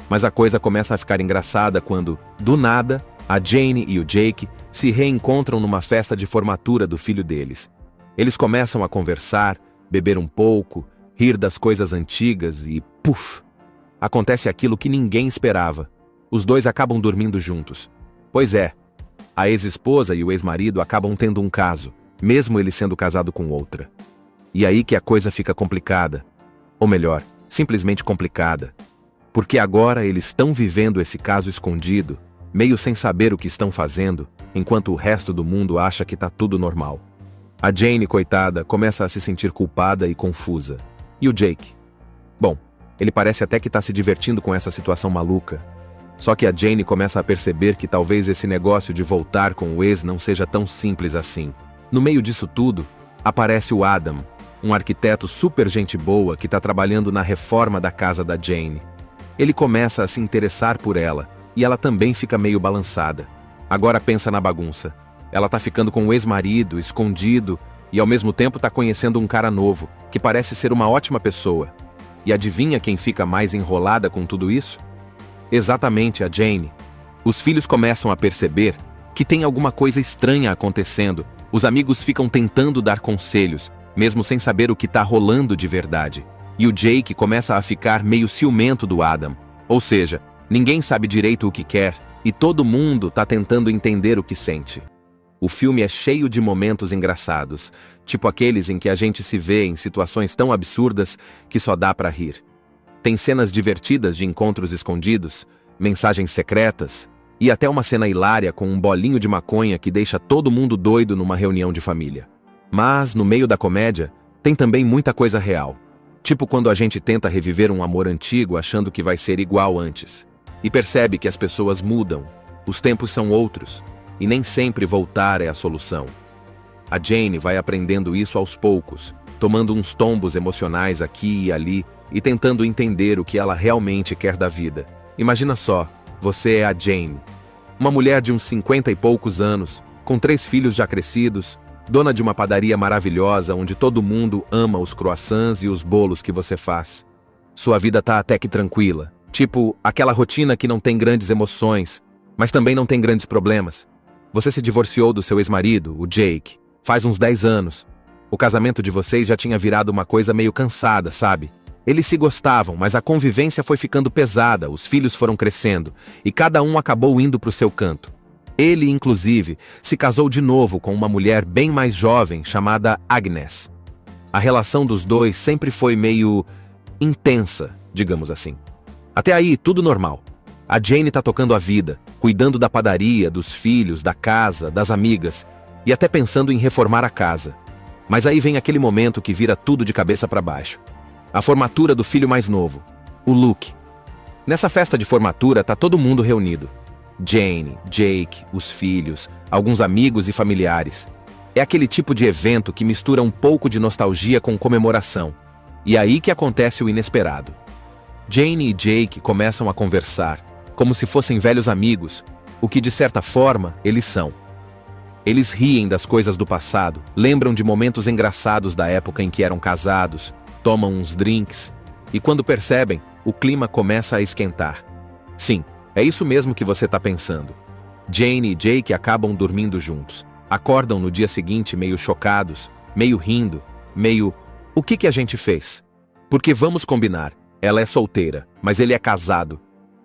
[SPEAKER 2] Mas a coisa começa a ficar engraçada quando, do nada, a Jane e o Jake se reencontram numa festa de formatura do filho deles. Eles começam a conversar, beber um pouco, rir das coisas antigas e, puf! Acontece aquilo que ninguém esperava. Os dois acabam dormindo juntos. Pois é, a ex-esposa e o ex-marido acabam tendo um caso, mesmo ele sendo casado com outra. E aí que a coisa fica complicada. Ou melhor, simplesmente complicada. Porque agora eles estão vivendo esse caso escondido, meio sem saber o que estão fazendo, enquanto o resto do mundo acha que tá tudo normal. A Jane, coitada, começa a se sentir culpada e confusa. E o Jake? Bom, ele parece até que tá se divertindo com essa situação maluca. Só que a Jane começa a perceber que talvez esse negócio de voltar com o ex não seja tão simples assim. No meio disso tudo, aparece o Adam, um arquiteto super gente boa que tá trabalhando na reforma da casa da Jane. Ele começa a se interessar por ela, e ela também fica meio balançada. Agora pensa na bagunça. Ela tá ficando com o ex-marido, escondido, e ao mesmo tempo tá conhecendo um cara novo, que parece ser uma ótima pessoa. E adivinha quem fica mais enrolada com tudo isso? Exatamente a Jane. Os filhos começam a perceber que tem alguma coisa estranha acontecendo. Os amigos ficam tentando dar conselhos, mesmo sem saber o que tá rolando de verdade. E o Jake começa a ficar meio ciumento do Adam. Ou seja, ninguém sabe direito o que quer, e todo mundo tá tentando entender o que sente. O filme é cheio de momentos engraçados, tipo aqueles em que a gente se vê em situações tão absurdas que só dá pra rir. Tem cenas divertidas de encontros escondidos, mensagens secretas, e até uma cena hilária com um bolinho de maconha que deixa todo mundo doido numa reunião de família. Mas, no meio da comédia, tem também muita coisa real. Tipo quando a gente tenta reviver um amor antigo achando que vai ser igual antes. E percebe que as pessoas mudam, os tempos são outros, e nem sempre voltar é a solução. A Jane vai aprendendo isso aos poucos, tomando uns tombos emocionais aqui e ali, e tentando entender o que ela realmente quer da vida. Imagina só, você é a Jane, uma mulher de uns 50 e poucos anos, com 3 filhos já crescidos, dona de uma padaria maravilhosa onde todo mundo ama os croissants e os bolos que você faz. Sua vida tá até que tranquila, tipo aquela rotina que não tem grandes emoções, mas também não tem grandes problemas. Você se divorciou do seu ex-marido, o Jake, faz uns 10 anos. O casamento de vocês já tinha virado uma coisa meio cansada, sabe? Eles se gostavam, mas a convivência foi ficando pesada, os filhos foram crescendo, e cada um acabou indo pro seu canto. Ele, inclusive, se casou de novo com uma mulher bem mais jovem chamada Agnes. A relação dos dois sempre foi meio intensa, digamos assim. Até aí, tudo normal. A Jane tá tocando a vida, cuidando da padaria, dos filhos, da casa, das amigas, e até pensando em reformar a casa. Mas aí vem aquele momento que vira tudo de cabeça para baixo. A formatura do filho mais novo, o Luke. Nessa festa de formatura tá todo mundo reunido. Jane, Jake, os filhos, alguns amigos e familiares. É aquele tipo de evento que mistura um pouco de nostalgia com comemoração. E é aí que acontece o inesperado. Jane e Jake começam a conversar, como se fossem velhos amigos, o que de certa forma eles são. Eles riem das coisas do passado, lembram de momentos engraçados da época em que eram casados, tomam uns drinks, e quando percebem, o clima começa a esquentar. Sim, É isso mesmo que você tá pensando. Jane e Jake acabam dormindo juntos. Acordam no dia seguinte meio chocados, meio rindo, meio... O que a gente fez? Porque vamos combinar, ela é solteira, mas ele é casado.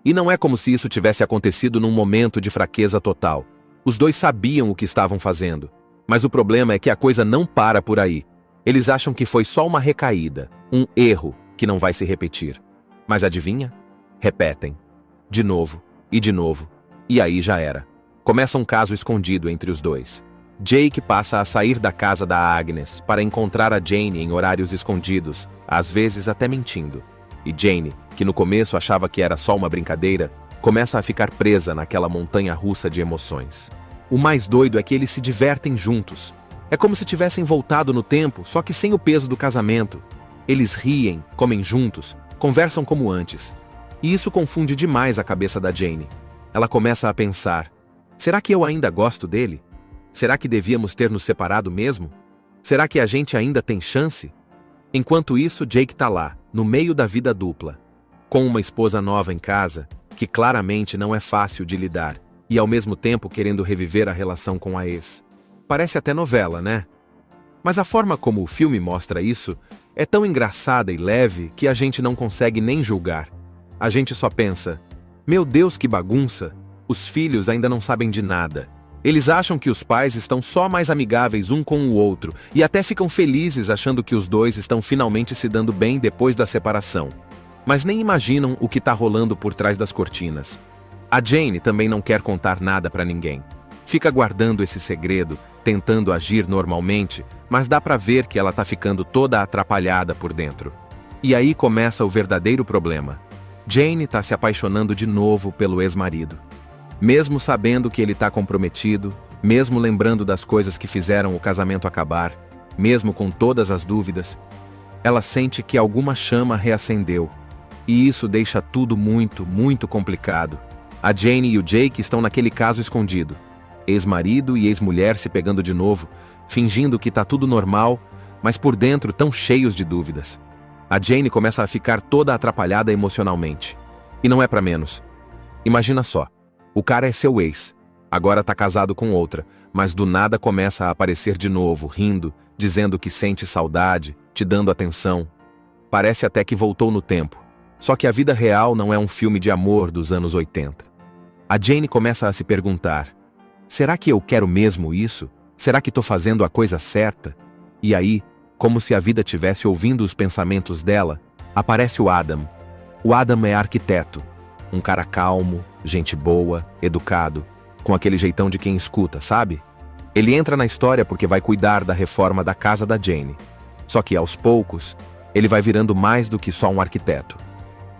[SPEAKER 2] E não é como se isso tivesse acontecido num momento de fraqueza total. Os dois sabiam o que estavam fazendo. Mas o problema é que a coisa não para por aí. Eles acham que foi só uma recaída, um erro que não vai se repetir. Mas adivinha? Repetem. De novo, e aí já era. Começa um caso escondido entre os dois. Jake passa a sair da casa da Agnes para encontrar a Jane em horários escondidos, às vezes até mentindo. E Jane, que no começo achava que era só uma brincadeira, começa a ficar presa naquela montanha-russa de emoções. O mais doido é que eles se divertem juntos. É como se tivessem voltado no tempo, só que sem o peso do casamento. Eles riem, comem juntos, conversam como antes. E isso confunde demais a cabeça da Jane. Ela começa a pensar: será que eu ainda gosto dele? Será que devíamos ter nos separado mesmo? Será que a gente ainda tem chance? Enquanto isso, Jake tá lá, no meio da vida dupla, com uma esposa nova em casa, que claramente não é fácil de lidar, e ao mesmo tempo querendo reviver a relação com a ex. Parece até novela, né? Mas a forma como o filme mostra isso é tão engraçada e leve que a gente não consegue nem julgar. A gente só pensa: meu Deus, que bagunça! Os filhos ainda não sabem de nada. Eles acham que os pais estão só mais amigáveis um com o outro e até ficam felizes achando que os dois estão finalmente se dando bem depois da separação. Mas nem imaginam o que tá rolando por trás das cortinas. A Jane também não quer contar nada pra ninguém. Fica guardando esse segredo, tentando agir normalmente, mas dá pra ver que ela tá ficando toda atrapalhada por dentro. E aí começa o verdadeiro problema. Jane tá se apaixonando de novo pelo ex-marido. Mesmo sabendo que ele tá comprometido, mesmo lembrando das coisas que fizeram o casamento acabar, mesmo com todas as dúvidas, ela sente que alguma chama reacendeu. E isso deixa tudo muito, muito complicado. A Jane e o Jake estão naquele caso escondido. Ex-marido e ex-mulher se pegando de novo, fingindo que tá tudo normal, mas por dentro tão cheios de dúvidas. A Jane começa a ficar toda atrapalhada emocionalmente. E não é pra menos. Imagina só. O cara é seu ex, agora tá casado com outra, mas do nada começa a aparecer de novo, rindo, dizendo que sente saudade, te dando atenção. Parece até que voltou no tempo. Só que a vida real não é um filme de amor dos anos 80. A Jane começa a se perguntar: será que eu quero mesmo isso? Será que tô fazendo a coisa certa? E aí, como se a vida tivesse ouvindo os pensamentos dela, aparece o Adam. O Adam é arquiteto. Um cara calmo, gente boa, educado, com aquele jeitão de quem escuta, sabe? Ele entra na história porque vai cuidar da reforma da casa da Jane. Só que aos poucos, ele vai virando mais do que só um arquiteto.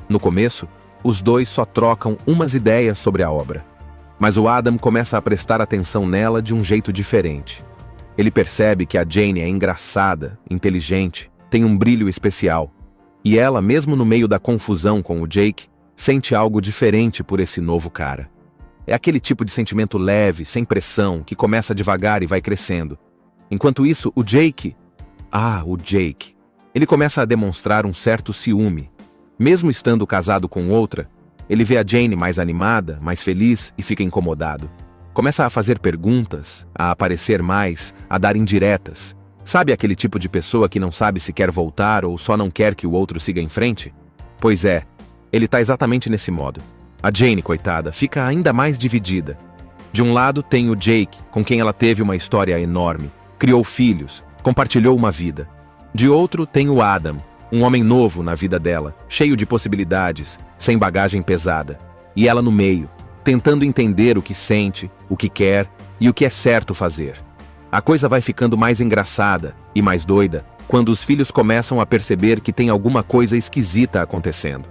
[SPEAKER 2] No começo, os dois só trocam umas ideias sobre a obra. Mas o Adam começa a prestar atenção nela de um jeito diferente. Ele percebe que a Jane é engraçada, inteligente, tem um brilho especial. E ela, mesmo no meio da confusão com o Jake, sente algo diferente por esse novo cara. É aquele tipo de sentimento leve, sem pressão, que começa devagar e vai crescendo. Enquanto isso, o Jake, ele começa a demonstrar um certo ciúme. Mesmo estando casado com outra, ele vê a Jane mais animada, mais feliz e fica incomodado. Começa a fazer perguntas, a aparecer mais, a dar indiretas. Sabe aquele tipo de pessoa que não sabe se quer voltar ou só não quer que o outro siga em frente? Pois é, ele tá exatamente nesse modo. A Jane, coitada, fica ainda mais dividida. De um lado tem o Jake, com quem ela teve uma história enorme, criou filhos, compartilhou uma vida. De outro tem o Adam, um homem novo na vida dela, cheio de possibilidades, sem bagagem pesada. E ela no meio, tentando entender o que sente, o que quer e o que é certo fazer. A coisa vai ficando mais engraçada e mais doida quando os filhos começam a perceber que tem alguma coisa esquisita acontecendo.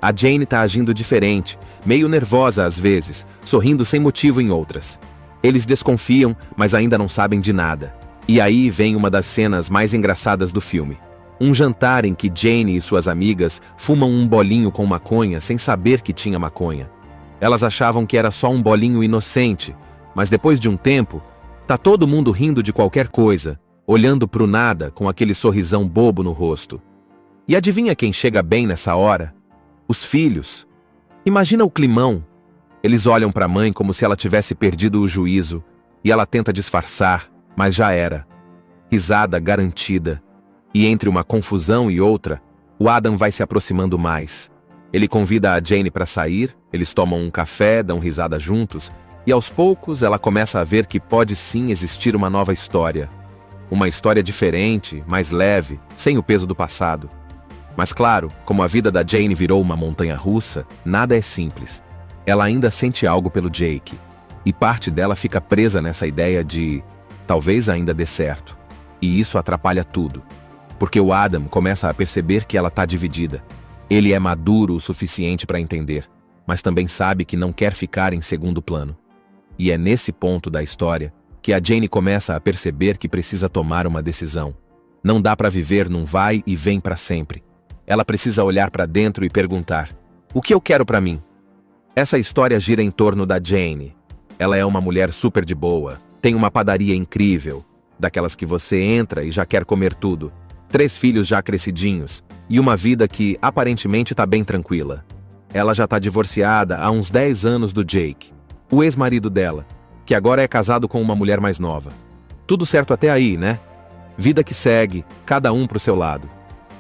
[SPEAKER 2] A Jane tá agindo diferente, meio nervosa às vezes, sorrindo sem motivo em outras. Eles desconfiam, mas ainda não sabem de nada. E aí vem uma das cenas mais engraçadas do filme. Um jantar em que Jane e suas amigas fumam um bolinho com maconha sem saber que tinha maconha. Elas achavam que era só um bolinho inocente, mas depois de um tempo, tá todo mundo rindo de qualquer coisa, olhando pro nada com aquele sorrisão bobo no rosto. E adivinha quem chega bem nessa hora? Os filhos. Imagina o climão. Eles olham para a mãe como se ela tivesse perdido o juízo, e ela tenta disfarçar, mas já era. Risada garantida. E entre uma confusão e outra, o Adam vai se aproximando mais. Ele convida a Jane para sair, eles tomam um café, dão risada juntos, e aos poucos ela começa a ver que pode sim existir uma nova história. Uma história diferente, mais leve, sem o peso do passado. Mas claro, como a vida da Jane virou uma montanha-russa, nada é simples. Ela ainda sente algo pelo Jake, e parte dela fica presa nessa ideia de talvez ainda dê certo. E isso atrapalha tudo, porque o Adam começa a perceber que ela está dividida. Ele é maduro o suficiente para entender, mas também sabe que não quer ficar em segundo plano. E é nesse ponto da história que a Jane começa a perceber que precisa tomar uma decisão. Não dá para viver num vai e vem para sempre. Ela precisa olhar para dentro e perguntar: o que eu quero para mim? Essa história gira em torno da Jane. Ela é uma mulher super de boa, tem uma padaria incrível, daquelas que você entra e já quer comer tudo, 3 filhos já crescidinhos, e uma vida que aparentemente tá bem tranquila. Ela já tá divorciada há uns 10 anos do Jake, o ex-marido dela, que agora é casado com uma mulher mais nova. Tudo certo até aí, né? Vida que segue, cada um pro seu lado.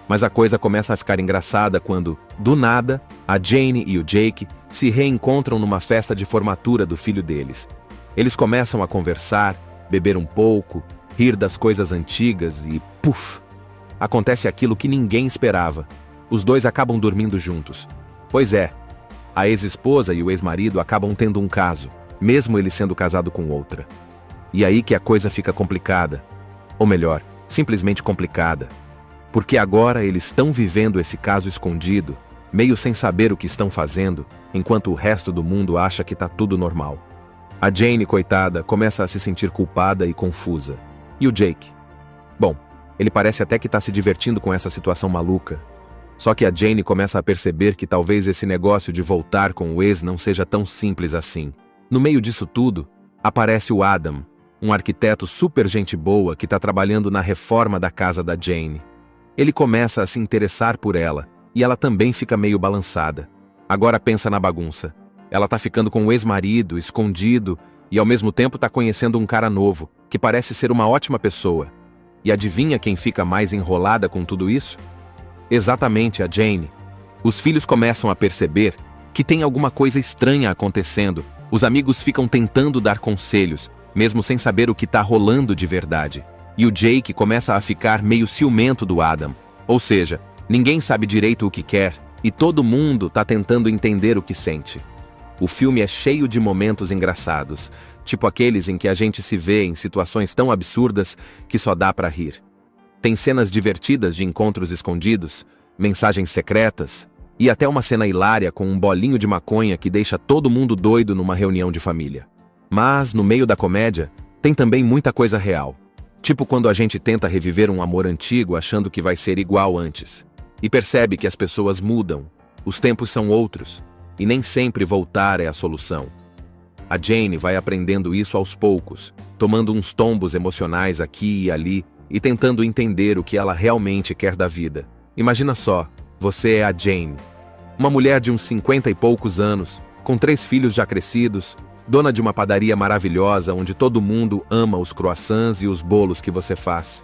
[SPEAKER 2] Mas a coisa começa a ficar engraçada quando, do nada, a Jane e o Jake se reencontram numa festa de formatura do filho deles. Eles começam a conversar, beber um pouco, rir das coisas antigas e, puf! Acontece aquilo que ninguém esperava. Os dois acabam dormindo juntos. Pois é, a ex-esposa e o ex-marido acabam tendo um caso, mesmo ele sendo casado com outra. E aí que a coisa fica complicada. Ou melhor, simplesmente complicada. Porque agora eles estão vivendo esse caso escondido, meio sem saber o que estão fazendo, enquanto o resto do mundo acha que tá tudo normal. A Jane, coitada, começa a se sentir culpada e confusa. E o Jake? Bom, ele parece até que tá se divertindo com essa situação maluca. Só que a Jane começa a perceber que talvez esse negócio de voltar com o ex não seja tão simples assim. No meio disso tudo, aparece o Adam, um arquiteto super gente boa que tá trabalhando na reforma da casa da Jane. Ele começa a se interessar por ela, e ela também fica meio balançada. Agora pensa na bagunça. Ela tá ficando com o ex-marido, escondido, e ao mesmo tempo tá conhecendo um cara novo, que parece ser uma ótima pessoa. E adivinha quem fica mais enrolada com tudo isso? Exatamente a Jane. Os filhos começam a perceber que tem alguma coisa estranha acontecendo. Os amigos ficam tentando dar conselhos, mesmo sem saber o que tá rolando de verdade. E o Jake começa a ficar meio ciumento do Adam. Ou seja, ninguém sabe direito o que quer, e todo mundo tá tentando entender o que sente. O filme é cheio de momentos engraçados, tipo aqueles em que a gente se vê em situações tão absurdas que só dá pra rir. Tem cenas divertidas de encontros escondidos, mensagens secretas, e até uma cena hilária com um bolinho de maconha que deixa todo mundo doido numa reunião de família. Mas, no meio da comédia, tem também muita coisa real. Tipo quando a gente tenta reviver um amor antigo achando que vai ser igual antes. E percebe que as pessoas mudam, os tempos são outros, e nem sempre voltar é a solução. A Jane vai aprendendo isso aos poucos, tomando uns tombos emocionais aqui e ali, e tentando entender o que ela realmente quer da vida. Imagina só, você é a Jane, uma mulher de uns 50 e poucos anos, com 3 filhos já crescidos, dona de uma padaria maravilhosa onde todo mundo ama os croissants e os bolos que você faz.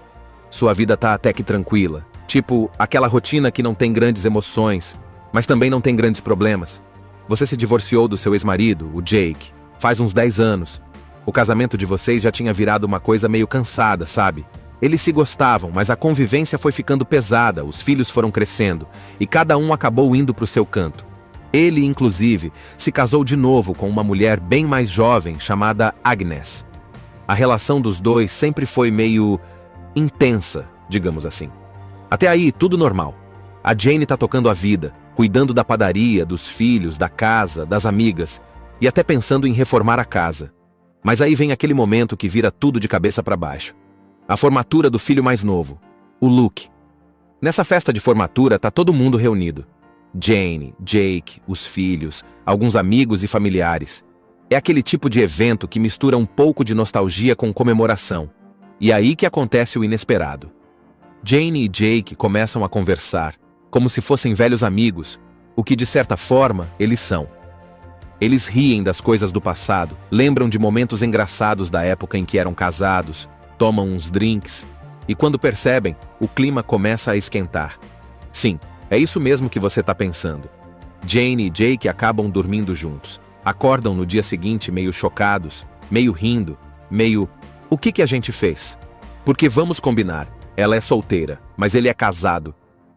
[SPEAKER 2] Sua vida tá até que tranquila, tipo aquela rotina que não tem grandes emoções, mas também não tem grandes problemas. Você se divorciou do seu ex-marido, o Jake, faz uns 10 anos. O casamento de vocês já tinha virado uma coisa meio cansada, sabe? Eles se gostavam, mas a convivência foi ficando pesada, os filhos foram crescendo, e cada um acabou indo pro seu canto. Ele, inclusive, se casou de novo com uma mulher bem mais jovem chamada Agnes. A relação dos dois sempre foi meio intensa, digamos assim. Até aí, tudo normal. A Jane tá tocando a vida, cuidando da padaria, dos filhos, da casa, das amigas, e até pensando em reformar a casa. Mas aí vem aquele momento que vira tudo de cabeça para baixo. A formatura do filho mais novo, o Luke. Nessa festa de formatura tá todo mundo reunido. Jane, Jake, os filhos, alguns amigos e familiares. É aquele tipo de evento que mistura um pouco de nostalgia com comemoração. E é aí que acontece o inesperado. Jane e Jake começam a conversar, como se fossem velhos amigos, o que de certa forma eles são. Eles riem das coisas do passado, lembram de momentos engraçados da época em que eram casados, tomam uns drinks, e quando percebem, o clima começa a esquentar. Sim, é isso mesmo que você está pensando. Jane e Jake acabam dormindo juntos. Acordam no dia seguinte meio chocados, meio rindo, meio... O que a gente fez? Porque vamos combinar, ela é solteira, mas ele é casado.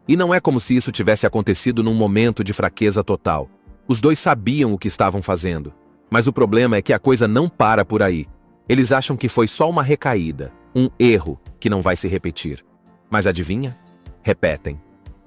[SPEAKER 2] E não é como se isso tivesse acontecido num momento de fraqueza total. Os dois sabiam o que estavam fazendo. Mas o problema é que a coisa não para por aí. Eles acham que foi só uma recaída, um erro que não vai se repetir. Mas adivinha? Repetem.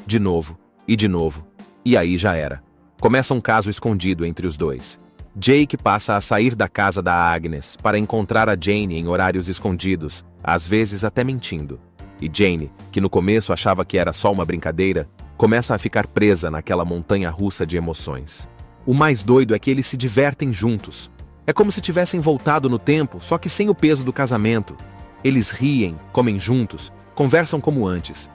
[SPEAKER 2] De novo, e de novo. E aí já era. Começa um caso escondido entre os dois. Jake passa a sair da casa da Agnes para encontrar a Jane em horários escondidos, às vezes até mentindo. E Jane, que no começo achava que era só uma brincadeira, começa a ficar presa naquela montanha-russa de emoções. O mais doido é que eles se divertem juntos. É como se tivessem voltado no tempo, só que sem o peso do casamento. Eles riem, comem juntos, conversam como antes.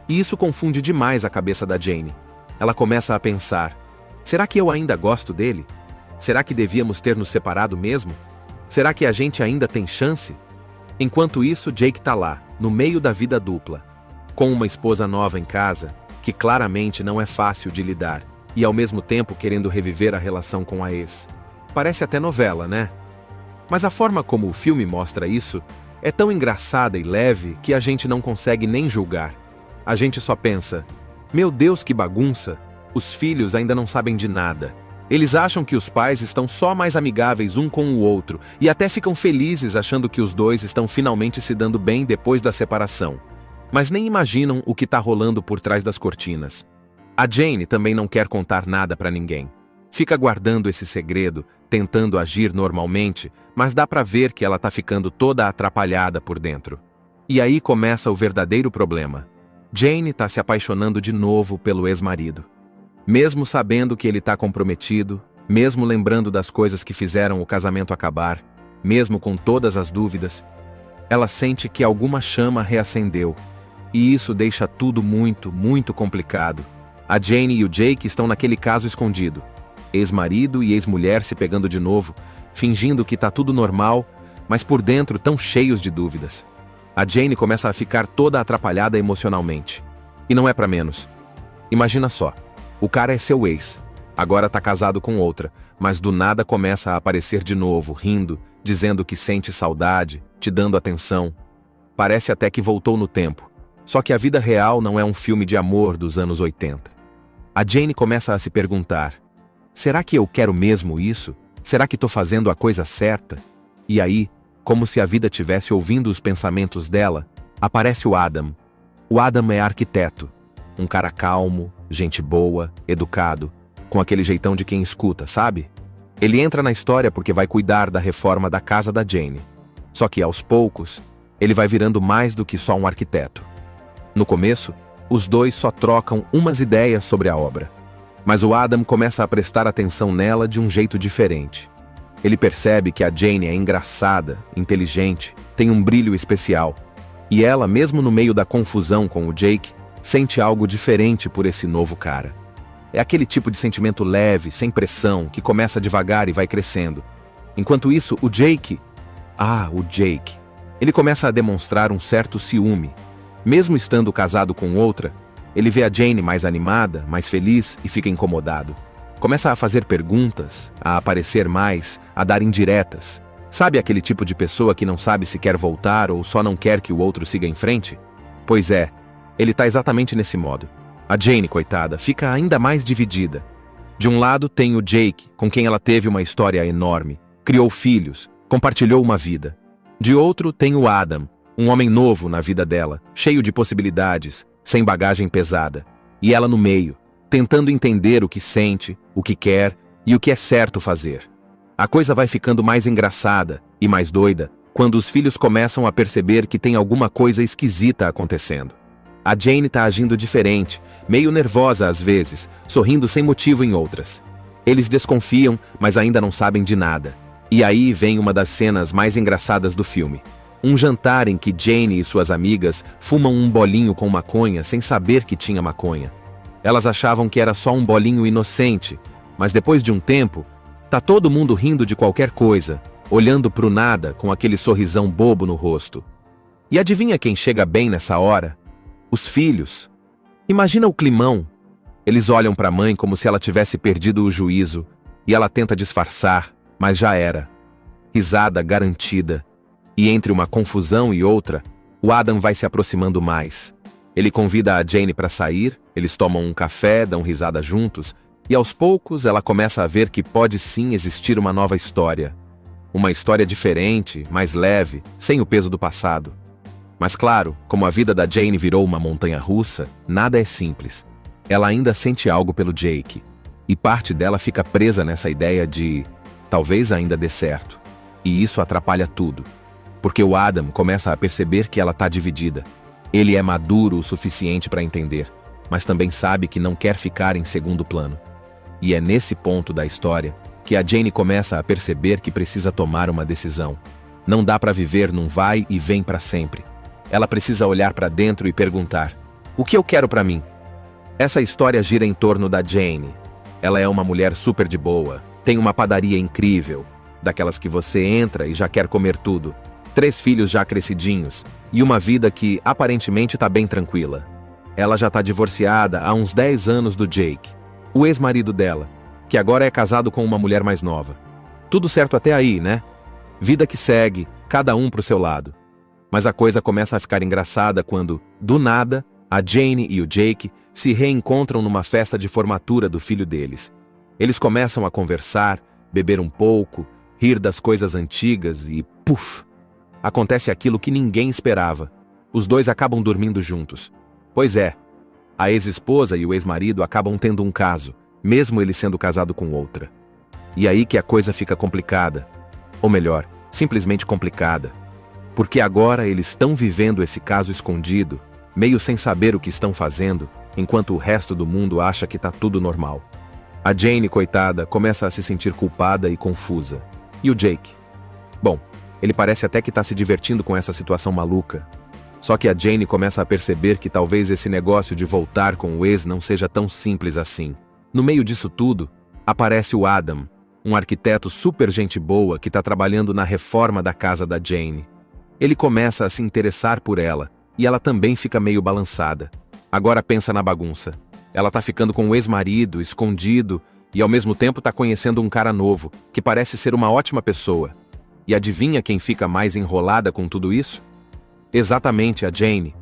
[SPEAKER 2] E isso confunde demais a cabeça da Jane. Ela começa a pensar: será que eu ainda gosto dele? Será que devíamos ter nos separado mesmo? Será que a gente ainda tem chance? Enquanto isso, Jake tá lá, no meio da vida dupla, com uma esposa nova em casa, que claramente não é fácil de lidar, e ao mesmo tempo querendo reviver a relação com a ex. Parece até novela, né? Mas a forma como o filme mostra isso é tão engraçada e leve que a gente não consegue nem julgar. A gente só pensa: meu Deus, que bagunça! Os filhos ainda não sabem de nada. Eles acham que os pais estão só mais amigáveis um com o outro e até ficam felizes achando que os dois estão finalmente se dando bem depois da separação. Mas nem imaginam o que está rolando por trás das cortinas. A Jane também não quer contar nada para ninguém. Fica guardando esse segredo, tentando agir normalmente, mas dá para ver que ela está ficando toda atrapalhada por dentro. E aí começa o verdadeiro problema. Jane está se apaixonando de novo pelo ex-marido. Mesmo sabendo que ele está comprometido, mesmo lembrando das coisas que fizeram o casamento acabar, mesmo com todas as dúvidas, ela sente que alguma chama reacendeu. E isso deixa tudo muito, muito complicado. A Jane e o Jake estão naquele caso escondido. Ex-marido e ex-mulher se pegando de novo, fingindo que tá tudo normal, mas por dentro tão cheios de dúvidas. A Jane começa a ficar toda atrapalhada emocionalmente. E não é pra menos. Imagina só. O cara é seu ex, agora tá casado com outra, mas do nada começa a aparecer de novo, rindo, dizendo que sente saudade, te dando atenção. Parece até que voltou no tempo. Só que a vida real não é um filme de amor dos anos 80. A Jane começa a se perguntar: será que eu quero mesmo isso? Será que tô fazendo a coisa certa? E aí, como se a vida tivesse ouvindo os pensamentos dela, aparece o Adam. O Adam é arquiteto. Um cara calmo, gente boa, educado, com aquele jeitão de quem escuta, sabe? Ele entra na história porque vai cuidar da reforma da casa da Jane. Só que aos poucos, ele vai virando mais do que só um arquiteto. No começo, os dois só trocam umas ideias sobre a obra. Mas o Adam começa a prestar atenção nela de um jeito diferente. Ele percebe que a Jane é engraçada, inteligente, tem um brilho especial. E ela, mesmo no meio da confusão com o Jake, sente algo diferente por esse novo cara. É aquele tipo de sentimento leve, sem pressão, que começa devagar e vai crescendo. Enquanto isso, o Jake... Ele começa a demonstrar um certo ciúme. Mesmo estando casado com outra, ele vê a Jane mais animada, mais feliz e fica incomodado. Começa a fazer perguntas, a aparecer mais, a dar indiretas. Sabe aquele tipo de pessoa que não sabe se quer voltar ou só não quer que o outro siga em frente? Pois é. Ele tá exatamente nesse modo. A Jane, coitada, fica ainda mais dividida. De um lado tem o Jake, com quem ela teve uma história enorme, criou filhos, compartilhou uma vida. De outro tem o Adam, um homem novo na vida dela, cheio de possibilidades, sem bagagem pesada. E ela no meio, tentando entender o que sente, o que quer e o que é certo fazer. A coisa vai ficando mais engraçada e mais doida quando os filhos começam a perceber que tem alguma coisa esquisita acontecendo. A Jane tá agindo diferente, meio nervosa às vezes, sorrindo sem motivo em outras. Eles desconfiam, mas ainda não sabem de nada. E aí vem uma das cenas mais engraçadas do filme. Um jantar em que Jane e suas amigas fumam um bolinho com maconha sem saber que tinha maconha. Elas achavam que era só um bolinho inocente, mas depois de um tempo, Tá todo mundo rindo de qualquer coisa, olhando pro nada com aquele sorrisão bobo no rosto. E adivinha quem chega bem nessa hora? Os filhos. Imagina o climão. Eles olham pra mãe como se ela tivesse perdido o juízo, e ela tenta disfarçar, mas já era. Risada garantida. E entre uma confusão e outra, o Adam vai se aproximando mais. Ele convida a Jane para sair, eles tomam um café, dão risada juntos, e aos poucos ela começa a ver que pode sim existir uma nova história. Uma história diferente, mais leve, sem o peso do passado. Mas claro, como a vida da Jane virou uma montanha-russa, nada é simples. Ela ainda sente algo pelo Jake, e parte dela fica presa nessa ideia de talvez ainda dê certo. E isso atrapalha tudo. Porque o Adam começa a perceber que ela tá dividida. Ele é maduro o suficiente para entender, mas também sabe que não quer ficar em segundo plano. E é nesse ponto da história que a Jane começa a perceber que precisa tomar uma decisão. Não dá para viver num vai e vem para sempre. Ela precisa olhar para dentro e perguntar: o que eu quero para mim? Essa história gira em torno da Jane. Ela é uma mulher super de boa, tem uma padaria incrível, daquelas que você entra e já quer comer tudo. 3 filhos já crescidinhos, e uma vida que aparentemente tá bem tranquila. Ela já tá divorciada há uns 10 anos do Jake, o ex-marido dela, que agora é casado com uma mulher mais nova. Tudo certo até aí, né? Vida que segue, cada um pro seu lado. Mas a coisa começa a ficar engraçada quando, do nada, a Jane e o Jake se reencontram numa festa de formatura do filho deles. Eles começam a conversar, beber um pouco, rir das coisas antigas e, puf! Acontece aquilo que ninguém esperava. Os dois acabam dormindo juntos. Pois é, a ex-esposa e o ex-marido acabam tendo um caso, mesmo ele sendo casado com outra. E aí que a coisa fica complicada. Ou melhor, simplesmente complicada. Porque agora eles estão vivendo esse caso escondido, meio sem saber o que estão fazendo, enquanto o resto do mundo acha que tá tudo normal. A Jane, coitada, começa a se sentir culpada e confusa. E o Jake? Bom, ele parece até que tá se divertindo com essa situação maluca. Só que a Jane começa a perceber que talvez esse negócio de voltar com o ex não seja tão simples assim. No meio disso tudo, aparece o Adam, um arquiteto super gente boa que tá trabalhando na reforma da casa da Jane. Ele começa a se interessar por ela, e ela também fica meio balançada. Agora pensa na bagunça. Ela tá ficando com o ex-marido, escondido, e ao mesmo tempo tá conhecendo um cara novo, que parece ser uma ótima pessoa. E adivinha quem fica mais enrolada com tudo isso? Exatamente a Jane.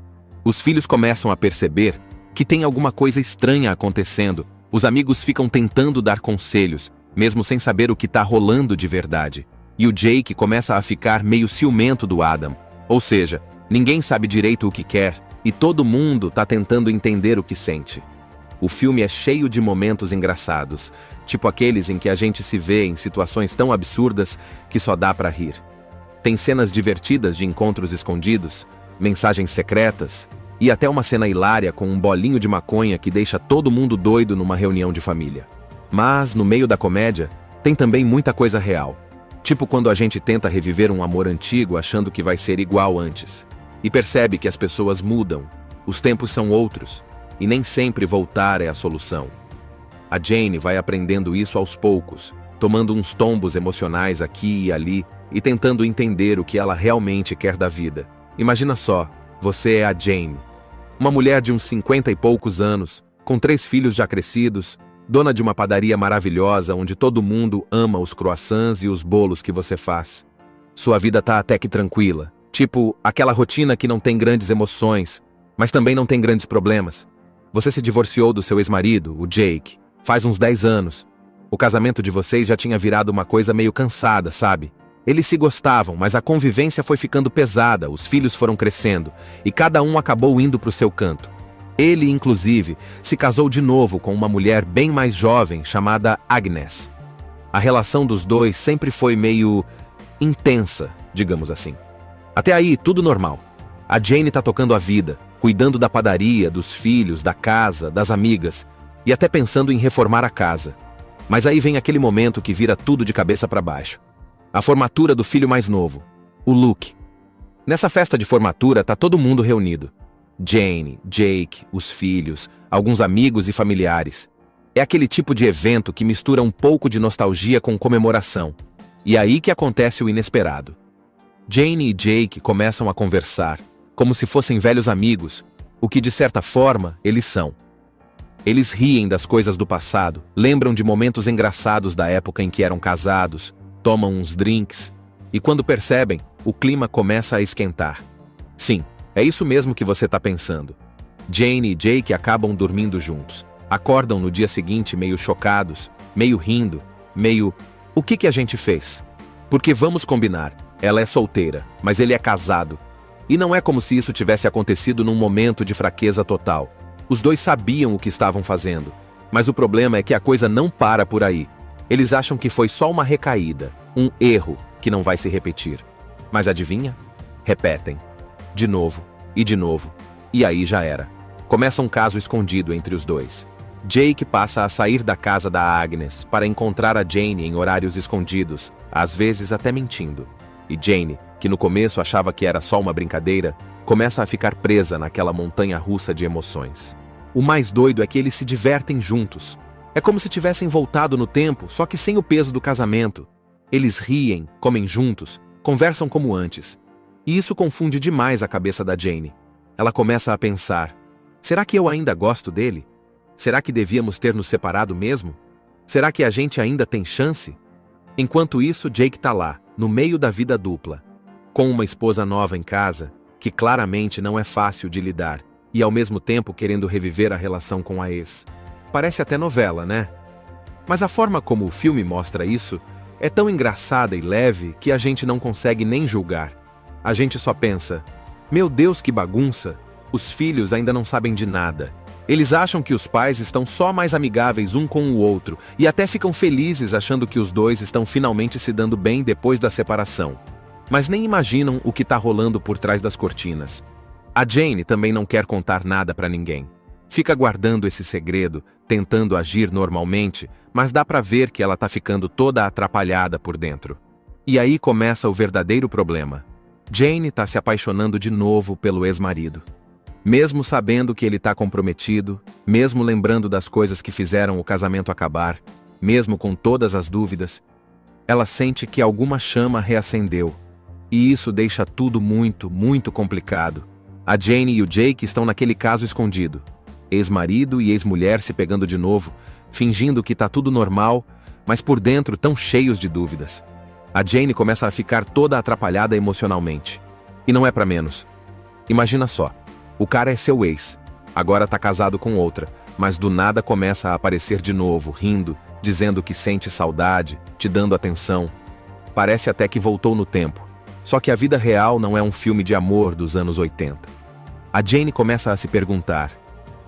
[SPEAKER 2] Os filhos começam a perceber que tem alguma coisa estranha acontecendo. Os amigos ficam tentando dar conselhos, mesmo sem saber o que tá rolando de verdade. E o Jake começa a ficar meio ciumento do Adam. Ou seja, ninguém sabe direito o que quer, e todo mundo tá tentando entender o que sente. O filme é cheio de momentos engraçados, tipo aqueles em que a gente se vê em situações tão absurdas que só dá pra rir. Tem cenas divertidas de encontros escondidos, mensagens secretas, e até uma cena hilária com um bolinho de maconha que deixa todo mundo doido numa reunião de família. Mas, no meio da comédia, tem também muita coisa real. Tipo quando a gente tenta reviver um amor antigo achando que vai ser igual antes. E percebe que as pessoas mudam, os tempos são outros, e nem sempre voltar é a solução. A Jane vai aprendendo isso aos poucos, tomando uns tombos emocionais aqui e ali, e tentando entender o que ela realmente quer da vida. Imagina só, você é a Jane, uma mulher de uns 50 e poucos anos, com 3 filhos já crescidos, dona de uma padaria maravilhosa onde todo mundo ama os croissants e os bolos que você faz. Sua vida tá até que tranquila, tipo aquela rotina que não tem grandes emoções, mas também não tem grandes problemas. Você se divorciou do seu ex-marido, o Jake, faz uns 10 anos. O casamento de vocês já tinha virado uma coisa meio cansada, sabe? Eles se gostavam, mas a convivência foi ficando pesada, os filhos foram crescendo, e cada um acabou indo pro seu canto. Ele, inclusive, se casou de novo com uma mulher bem mais jovem chamada Agnes. A relação dos dois sempre foi meio intensa, digamos assim. Até aí, tudo normal. A Jane tá tocando a vida, cuidando da padaria, dos filhos, da casa, das amigas, e até pensando em reformar a casa. Mas aí vem aquele momento que vira tudo de cabeça para baixo. A formatura do filho mais novo, o Luke. Nessa festa de formatura tá todo mundo reunido. Jane, Jake, os filhos, alguns amigos e familiares. É aquele tipo de evento que mistura um pouco de nostalgia com comemoração. E é aí que acontece o inesperado. Jane e Jake começam a conversar, como se fossem velhos amigos, o que de certa forma eles são. Eles riem das coisas do passado, lembram de momentos engraçados da época em que eram casados, tomam uns drinks, e quando percebem, o clima começa a esquentar. Sim, é isso mesmo que você está pensando. Jane e Jake acabam dormindo juntos. Acordam no dia seguinte meio chocados, meio rindo, meio... O que a gente fez? Porque vamos combinar, ela é solteira, mas ele é casado. E não é como se isso tivesse acontecido num momento de fraqueza total. Os dois sabiam o que estavam fazendo. Mas o problema é que a coisa não para por aí. Eles acham que foi só uma recaída, um erro que não vai se repetir. Mas adivinha? Repetem. De novo, e aí já era. Começa um caso escondido entre os dois. Jake passa a sair da casa da Agnes para encontrar a Jane em horários escondidos, às vezes até mentindo. E Jane, que no começo achava que era só uma brincadeira, começa a ficar presa naquela montanha-russa de emoções. O mais doido é que eles se divertem juntos. É como se tivessem voltado no tempo, só que sem o peso do casamento. Eles riem, comem juntos, conversam como antes. E isso confunde demais a cabeça da Jane. Ela começa a pensar: será que eu ainda gosto dele? Será que devíamos ter nos separado mesmo? Será que a gente ainda tem chance? Enquanto isso, Jake tá lá, no meio da vida dupla, com uma esposa nova em casa, que claramente não é fácil de lidar, e ao mesmo tempo querendo reviver a relação com a ex. Parece até novela, né? Mas a forma como o filme mostra isso é tão engraçada e leve que a gente não consegue nem julgar. A gente só pensa: meu Deus, que bagunça! Os filhos ainda não sabem de nada. Eles acham que os pais estão só mais amigáveis um com o outro e até ficam felizes achando que os dois estão finalmente se dando bem depois da separação. Mas nem imaginam o que está rolando por trás das cortinas. A Jane também não quer contar nada para ninguém. Fica guardando esse segredo, tentando agir normalmente, mas dá para ver que ela está ficando toda atrapalhada por dentro. E aí começa o verdadeiro problema. Jane está se apaixonando de novo pelo ex-marido. Mesmo sabendo que ele está comprometido, mesmo lembrando das coisas que fizeram o casamento acabar, mesmo com todas as dúvidas, ela sente que alguma chama reacendeu. E isso deixa tudo muito, muito complicado. A Jane e o Jake estão naquele caso escondido. Ex-marido e ex-mulher se pegando de novo, fingindo que tá tudo normal, mas por dentro tão cheios de dúvidas. A Jane começa a ficar toda atrapalhada emocionalmente. E não é pra menos. Imagina só. O cara é seu ex, agora tá casado com outra, mas do nada começa a aparecer de novo, rindo, dizendo que sente saudade, te dando atenção. Parece até que voltou no tempo. Só que a vida real não é um filme de amor dos anos 80. A Jane começa a se perguntar: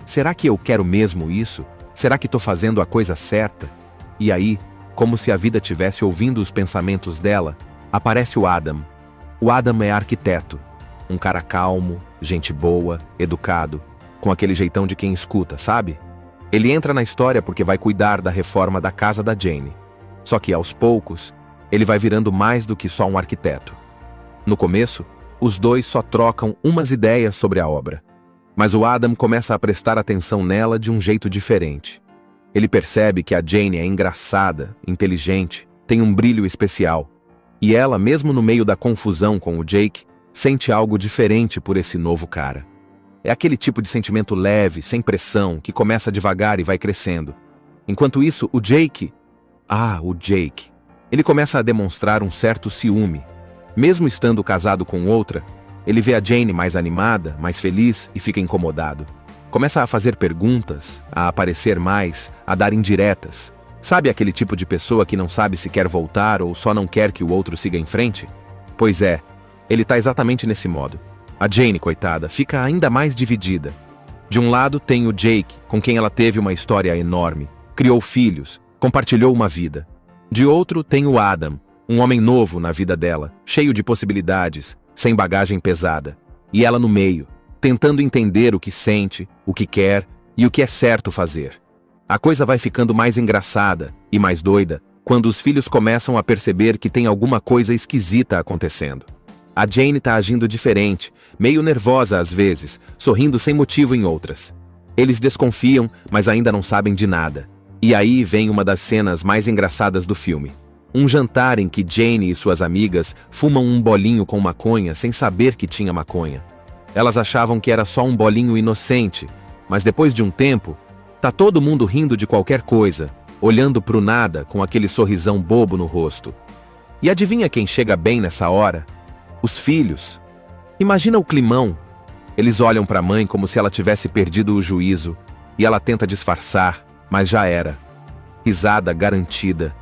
[SPEAKER 2] será que eu quero mesmo isso? Será que tô fazendo a coisa certa? E aí, como se a vida tivesse ouvindo os pensamentos dela, aparece o Adam. O Adam é arquiteto. Um cara calmo, gente boa, educado, com aquele jeitão de quem escuta, sabe? Ele entra na história porque vai cuidar da reforma da casa da Jane. Só que aos poucos, ele vai virando mais do que só um arquiteto. No começo, os dois só trocam umas ideias sobre a obra. Mas o Adam começa a prestar atenção nela de um jeito diferente. Ele percebe que a Jane é engraçada, inteligente, tem um brilho especial. E ela, mesmo no meio da confusão com o Jake, sente algo diferente por esse novo cara. É aquele tipo de sentimento leve, sem pressão, que começa devagar e vai crescendo. Enquanto isso, o Jake... Ele começa a demonstrar um certo ciúme. Mesmo estando casado com outra, ele vê a Jane mais animada, mais feliz e fica incomodado. Começa a fazer perguntas, a aparecer mais, a dar indiretas. Sabe aquele tipo de pessoa que não sabe se quer voltar ou só não quer que o outro siga em frente? Pois é. Ele tá exatamente nesse modo. A Jane, coitada, fica ainda mais dividida. De um lado tem o Jake, com quem ela teve uma história enorme, criou filhos, compartilhou uma vida. De outro tem o Adam, um homem novo na vida dela, cheio de possibilidades, sem bagagem pesada. E ela no meio, tentando entender o que sente, o que quer e o que é certo fazer. A coisa vai ficando mais engraçada e mais doida quando os filhos começam a perceber que tem alguma coisa esquisita acontecendo. A Jane tá agindo diferente, meio nervosa às vezes, sorrindo sem motivo em outras. Eles desconfiam, mas ainda não sabem de nada. E aí vem uma das cenas mais engraçadas do filme. Um jantar em que Jane e suas amigas fumam um bolinho com maconha sem saber que tinha maconha. Elas achavam que era só um bolinho inocente, mas depois de um tempo, tá todo mundo rindo de qualquer coisa, olhando pro nada com aquele sorrisão bobo no rosto. E adivinha quem chega bem nessa hora? Os filhos. Imagina o climão. Eles olham pra mãe como se ela tivesse perdido o juízo, e ela tenta disfarçar, mas já era. Risada garantida.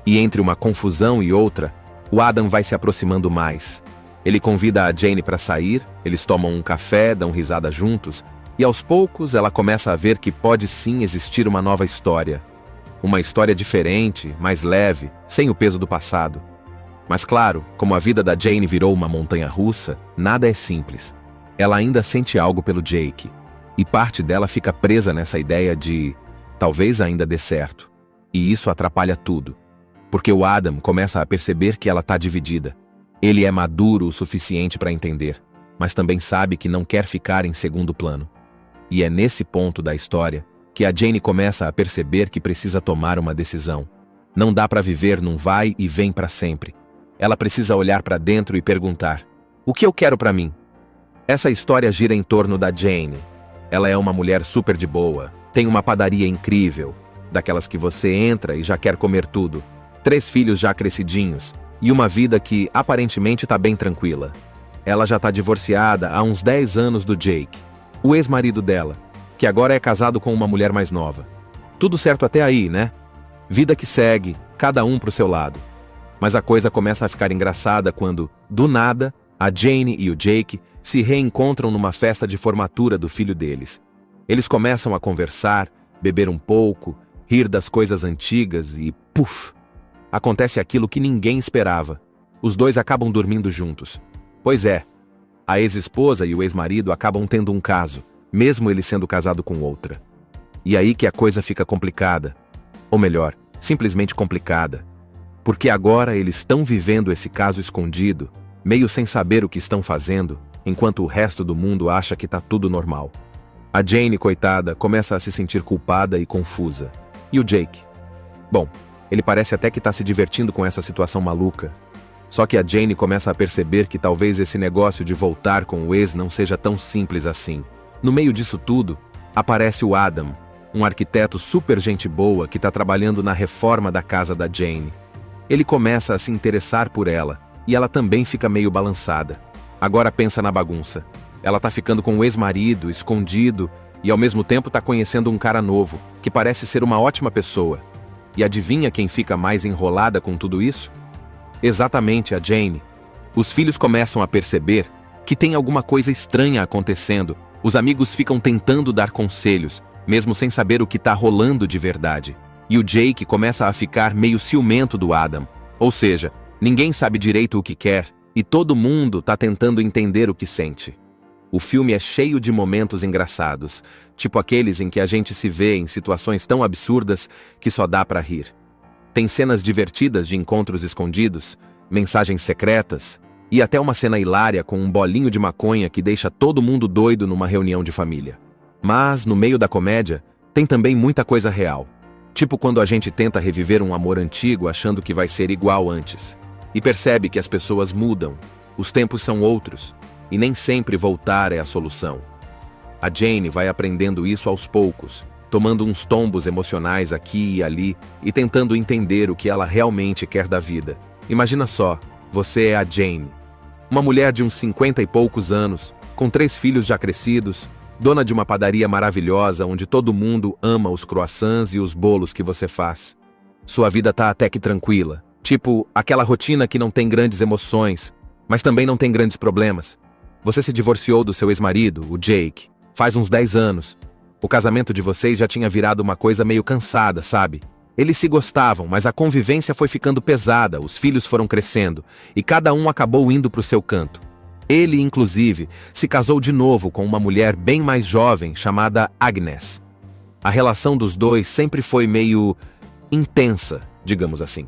[SPEAKER 2] E entre uma confusão e outra, o Adam vai se aproximando mais. Ele convida a Jane para sair, eles tomam um café, dão risada juntos, e aos poucos ela começa a ver que pode sim existir uma nova história. Uma história diferente, mais leve, sem o peso do passado. Mas claro, como a vida da Jane virou uma montanha-russa, nada é simples. Ela ainda sente algo pelo Jake, e parte dela fica presa nessa ideia de talvez ainda dê certo. E isso atrapalha tudo. Porque o Adam começa a perceber que ela está dividida. Ele é maduro o suficiente para entender, mas também sabe que não quer ficar em segundo plano. E é nesse ponto da história que a Jane começa a perceber que precisa tomar uma decisão. Não dá para viver num vai e vem para sempre. Ela precisa olhar para dentro e perguntar: o que eu quero para mim? Essa história gira em torno da Jane. Ela é uma mulher super de boa, tem uma padaria incrível, daquelas que você entra e já quer comer tudo. 3 filhos já crescidinhos, e uma vida que aparentemente tá bem tranquila. Ela já tá divorciada há uns 10 anos do Jake, o ex-marido dela, que agora é casado com uma mulher mais nova. Tudo certo até aí, né? Vida que segue, cada um pro seu lado. Mas a coisa começa a ficar engraçada quando, do nada, a Jane e o Jake se reencontram numa festa de formatura do filho deles. Eles começam a conversar, beber um pouco, rir das coisas antigas e, puf! Acontece aquilo que ninguém esperava. Os dois acabam dormindo juntos. Pois é, a ex-esposa e o ex-marido acabam tendo um caso, mesmo ele sendo casado com outra. E aí que a coisa fica complicada. Ou melhor, simplesmente complicada. Porque agora eles estão vivendo esse caso escondido, meio sem saber o que estão fazendo, enquanto o resto do mundo acha que tá tudo normal. A Jane, coitada, começa a se sentir culpada e confusa. E o Jake? Bom, ele parece até que tá se divertindo com essa situação maluca. Só que a Jane começa a perceber que talvez esse negócio de voltar com o ex não seja tão simples assim. No meio disso tudo, aparece o Adam, um arquiteto super gente boa que tá trabalhando na reforma da casa da Jane. Ele começa a se interessar por ela, e ela também fica meio balançada. Agora pensa na bagunça. Ela tá ficando com o ex-marido, escondido, e ao mesmo tempo tá conhecendo um cara novo, que parece ser uma ótima pessoa. E adivinha quem fica mais enrolada com tudo isso? Exatamente a Jane. Os filhos começam a perceber que tem alguma coisa estranha acontecendo. Os amigos ficam tentando dar conselhos, mesmo sem saber o que tá rolando de verdade. E o Jake começa a ficar meio ciumento do Adam. Ou seja, ninguém sabe direito o que quer, e todo mundo tá tentando entender o que sente. O filme é cheio de momentos engraçados, tipo aqueles em que a gente se vê em situações tão absurdas que só dá pra rir. Tem cenas divertidas de encontros escondidos, mensagens secretas, e até uma cena hilária com um bolinho de maconha que deixa todo mundo doido numa reunião de família. Mas, no meio da comédia, tem também muita coisa real. Tipo quando a gente tenta reviver um amor antigo achando que vai ser igual antes. E percebe que as pessoas mudam, os tempos são outros, e nem sempre voltar é a solução. A Jane vai aprendendo isso aos poucos, tomando uns tombos emocionais aqui e ali e tentando entender o que ela realmente quer da vida. Imagina só, você é a Jane, uma mulher de uns 50 e poucos anos, com 3 filhos já crescidos, dona de uma padaria maravilhosa onde todo mundo ama os croissants e os bolos que você faz. Sua vida tá até que tranquila, tipo aquela rotina que não tem grandes emoções, mas também não tem grandes problemas. Você se divorciou do seu ex-marido, o Jake, faz uns 10 anos. O casamento de vocês já tinha virado uma coisa meio cansada, sabe? Eles se gostavam, mas a convivência foi ficando pesada, os filhos foram crescendo, e cada um acabou indo pro seu canto. Ele, inclusive, se casou de novo com uma mulher bem mais jovem, chamada Agnes. A relação dos dois sempre foi meio intensa, digamos assim.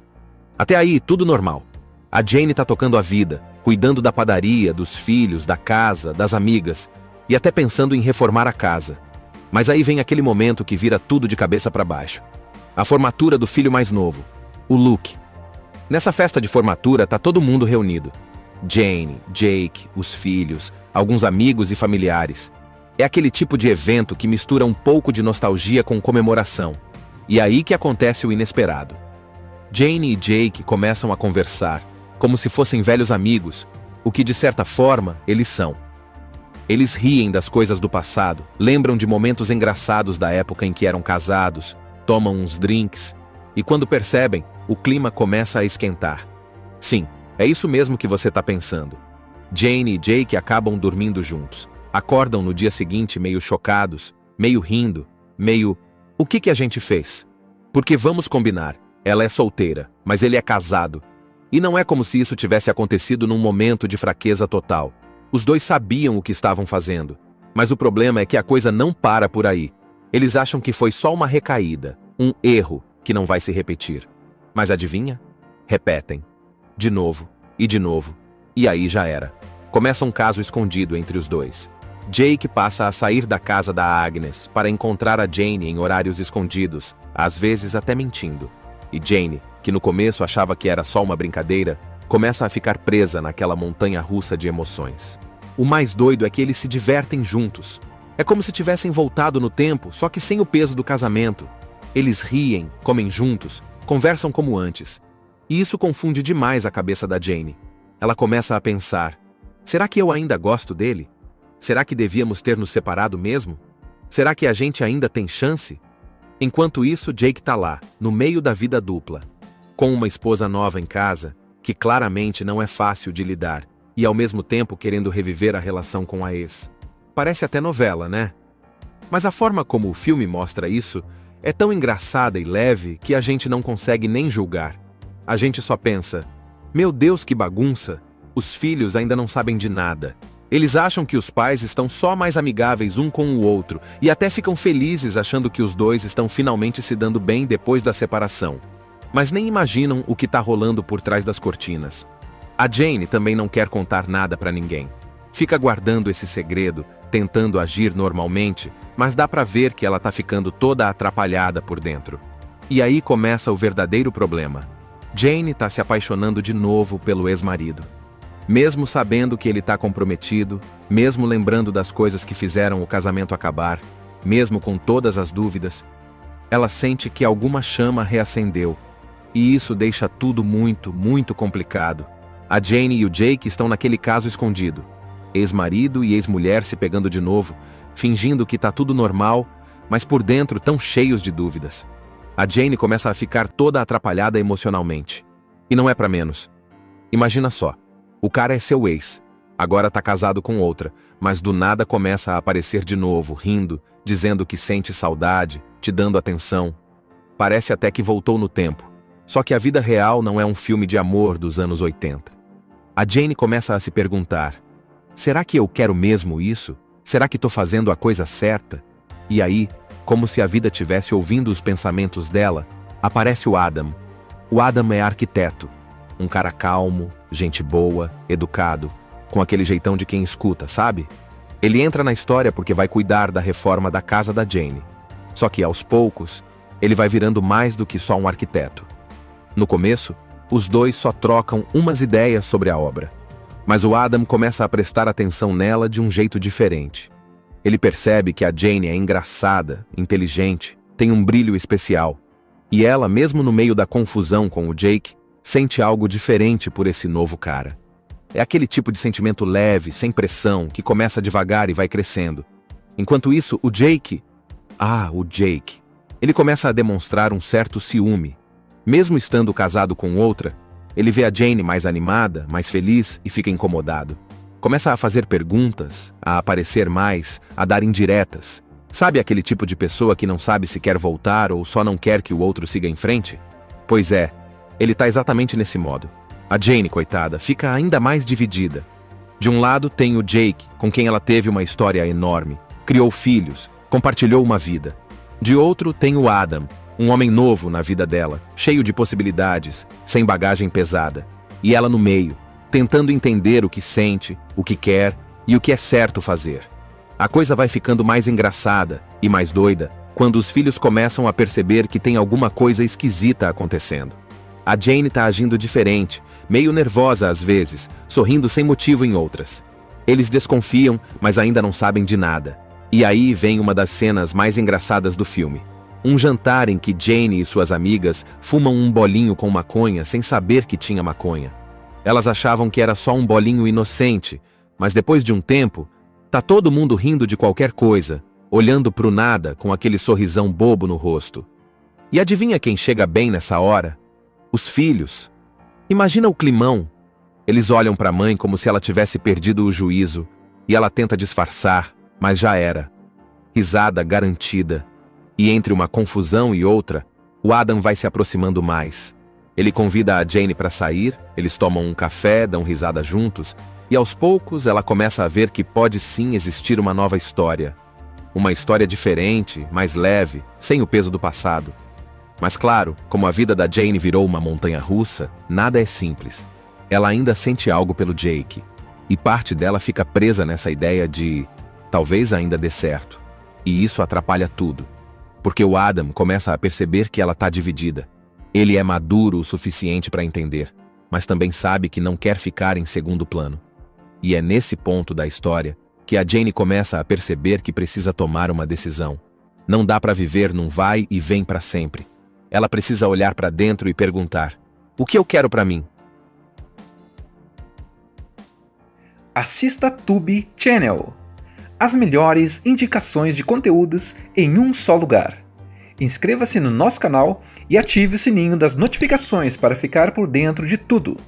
[SPEAKER 2] Até aí, tudo normal. A Jane tá tocando a vida, cuidando da padaria, dos filhos, da casa, das amigas, e até pensando em reformar a casa. Mas aí vem aquele momento que vira tudo de cabeça para baixo. A formatura do filho mais novo, o Luke. Nessa festa de formatura tá todo mundo reunido. Jane, Jake, os filhos, alguns amigos e familiares. É aquele tipo de evento que mistura um pouco de nostalgia com comemoração. E é aí que acontece o inesperado. Jane e Jake começam a conversar, como se fossem velhos amigos, o que de certa forma eles são. Eles riem das coisas do passado, lembram de momentos engraçados da época em que eram casados, tomam uns drinks, e quando percebem, o clima começa a esquentar. Sim, é isso mesmo que você está pensando. Jane e Jake acabam dormindo juntos. Acordam no dia seguinte meio chocados, meio rindo, meio... O que a gente fez? Porque vamos combinar, ela é solteira, mas ele é casado. E não é como se isso tivesse acontecido num momento de fraqueza total. Os dois sabiam o que estavam fazendo. Mas o problema é que a coisa não para por aí. Eles acham que foi só uma recaída, um erro que não vai se repetir. Mas adivinha? Repetem. De novo, e aí já era. Começa um caso escondido entre os dois. Jake passa a sair da casa da Agnes para encontrar a Jane em horários escondidos, às vezes até mentindo. E Jane, que no começo achava que era só uma brincadeira, começa a ficar presa naquela montanha-russa de emoções. O mais doido é que eles se divertem juntos. É como se tivessem voltado no tempo, só que sem o peso do casamento. Eles riem, comem juntos, conversam como antes. E isso confunde demais a cabeça da Jane. Ela começa a pensar: será que eu ainda gosto dele? Será que devíamos ter nos separado mesmo? Será que a gente ainda tem chance? Enquanto isso, Jake tá lá, no meio da vida dupla, com uma esposa nova em casa, que claramente não é fácil de lidar, e ao mesmo tempo querendo reviver a relação com a ex. Parece até novela, né? Mas a forma como o filme mostra isso é tão engraçada e leve que a gente não consegue nem julgar. A gente só pensa: meu Deus, que bagunça! Os filhos ainda não sabem de nada. Eles acham que os pais estão só mais amigáveis um com o outro e até ficam felizes achando que os dois estão finalmente se dando bem depois da separação. Mas nem imaginam o que tá rolando por trás das cortinas. A Jane também não quer contar nada pra ninguém. Fica guardando esse segredo, tentando agir normalmente, mas dá pra ver que ela tá ficando toda atrapalhada por dentro. E aí começa o verdadeiro problema. Jane tá se apaixonando de novo pelo ex-marido. Mesmo sabendo que ele tá comprometido, mesmo lembrando das coisas que fizeram o casamento acabar, mesmo com todas as dúvidas, ela sente que alguma chama reacendeu. E isso deixa tudo muito, muito complicado. A Jane e o Jake estão naquele caso escondido. Ex-marido e ex-mulher se pegando de novo, fingindo que tá tudo normal, mas por dentro tão cheios de dúvidas. A Jane começa a ficar toda atrapalhada emocionalmente. E não é pra menos. Imagina só. O cara é seu ex, agora tá casado com outra, mas do nada começa a aparecer de novo, rindo, dizendo que sente saudade, te dando atenção. Parece até que voltou no tempo. Só que a vida real não é um filme de amor dos anos 80. A Jane começa a se perguntar: será que eu quero mesmo isso? Será que tô fazendo a coisa certa? E aí, como se a vida tivesse ouvindo os pensamentos dela, aparece o Adam. O Adam é arquiteto. Um cara calmo, gente boa, educado, com aquele jeitão de quem escuta, sabe? Ele entra na história porque vai cuidar da reforma da casa da Jane. Só que aos poucos, ele vai virando mais do que só um arquiteto. No começo, os dois só trocam umas ideias sobre a obra. Mas o Adam começa a prestar atenção nela de um jeito diferente. Ele percebe que a Jane é engraçada, inteligente, tem um brilho especial. E ela, mesmo no meio da confusão com o Jake, sente algo diferente por esse novo cara. É aquele tipo de sentimento leve, sem pressão, que começa devagar e vai crescendo. Enquanto isso, o Jake... Ele começa a demonstrar um certo ciúme. Mesmo estando casado com outra, ele vê a Jane mais animada, mais feliz e fica incomodado. Começa a fazer perguntas, a aparecer mais, a dar indiretas. Sabe aquele tipo de pessoa que não sabe se quer voltar ou só não quer que o outro siga em frente? Pois é. Ele tá exatamente nesse modo. A Jane, coitada, fica ainda mais dividida. De um lado tem o Jake, com quem ela teve uma história enorme, criou filhos, compartilhou uma vida. De outro tem o Adam, um homem novo na vida dela, cheio de possibilidades, sem bagagem pesada. E ela no meio, tentando entender o que sente, o que quer e o que é certo fazer. A coisa vai ficando mais engraçada e mais doida, quando os filhos começam a perceber que tem alguma coisa esquisita acontecendo. A Jane tá agindo diferente, meio nervosa às vezes, sorrindo sem motivo em outras. Eles desconfiam, mas ainda não sabem de nada. E aí vem uma das cenas mais engraçadas do filme. Um jantar em que Jane e suas amigas fumam um bolinho com maconha sem saber que tinha maconha. Elas achavam que era só um bolinho inocente, mas depois de um tempo, tá todo mundo rindo de qualquer coisa, olhando pro nada com aquele sorrisão bobo no rosto. E adivinha quem chega bem nessa hora? Os filhos. Imagina o climão. Eles olham pra mãe como se ela tivesse perdido o juízo, e ela tenta disfarçar, mas já era. Risada garantida. E entre uma confusão e outra, o Adam vai se aproximando mais. Ele convida a Jane para sair, eles tomam um café, dão risada juntos, e aos poucos ela começa a ver que pode sim existir uma nova história. Uma história diferente, mais leve, sem o peso do passado. Mas claro, como a vida da Jane virou uma montanha-russa, nada é simples. Ela ainda sente algo pelo Jake, e parte dela fica presa nessa ideia de talvez ainda dê certo. E isso atrapalha tudo. Porque o Adam começa a perceber que ela tá dividida. Ele é maduro o suficiente para entender, mas também sabe que não quer ficar em segundo plano. E é nesse ponto da história que a Jane começa a perceber que precisa tomar uma decisão. Não dá para viver num vai e vem para sempre. Ela precisa olhar para dentro e perguntar: o que eu quero para mim?
[SPEAKER 1] Assista Tubi Channel. As melhores indicações de conteúdos em um só lugar. Inscreva-se no nosso canal e ative o sininho das notificações para ficar por dentro de tudo.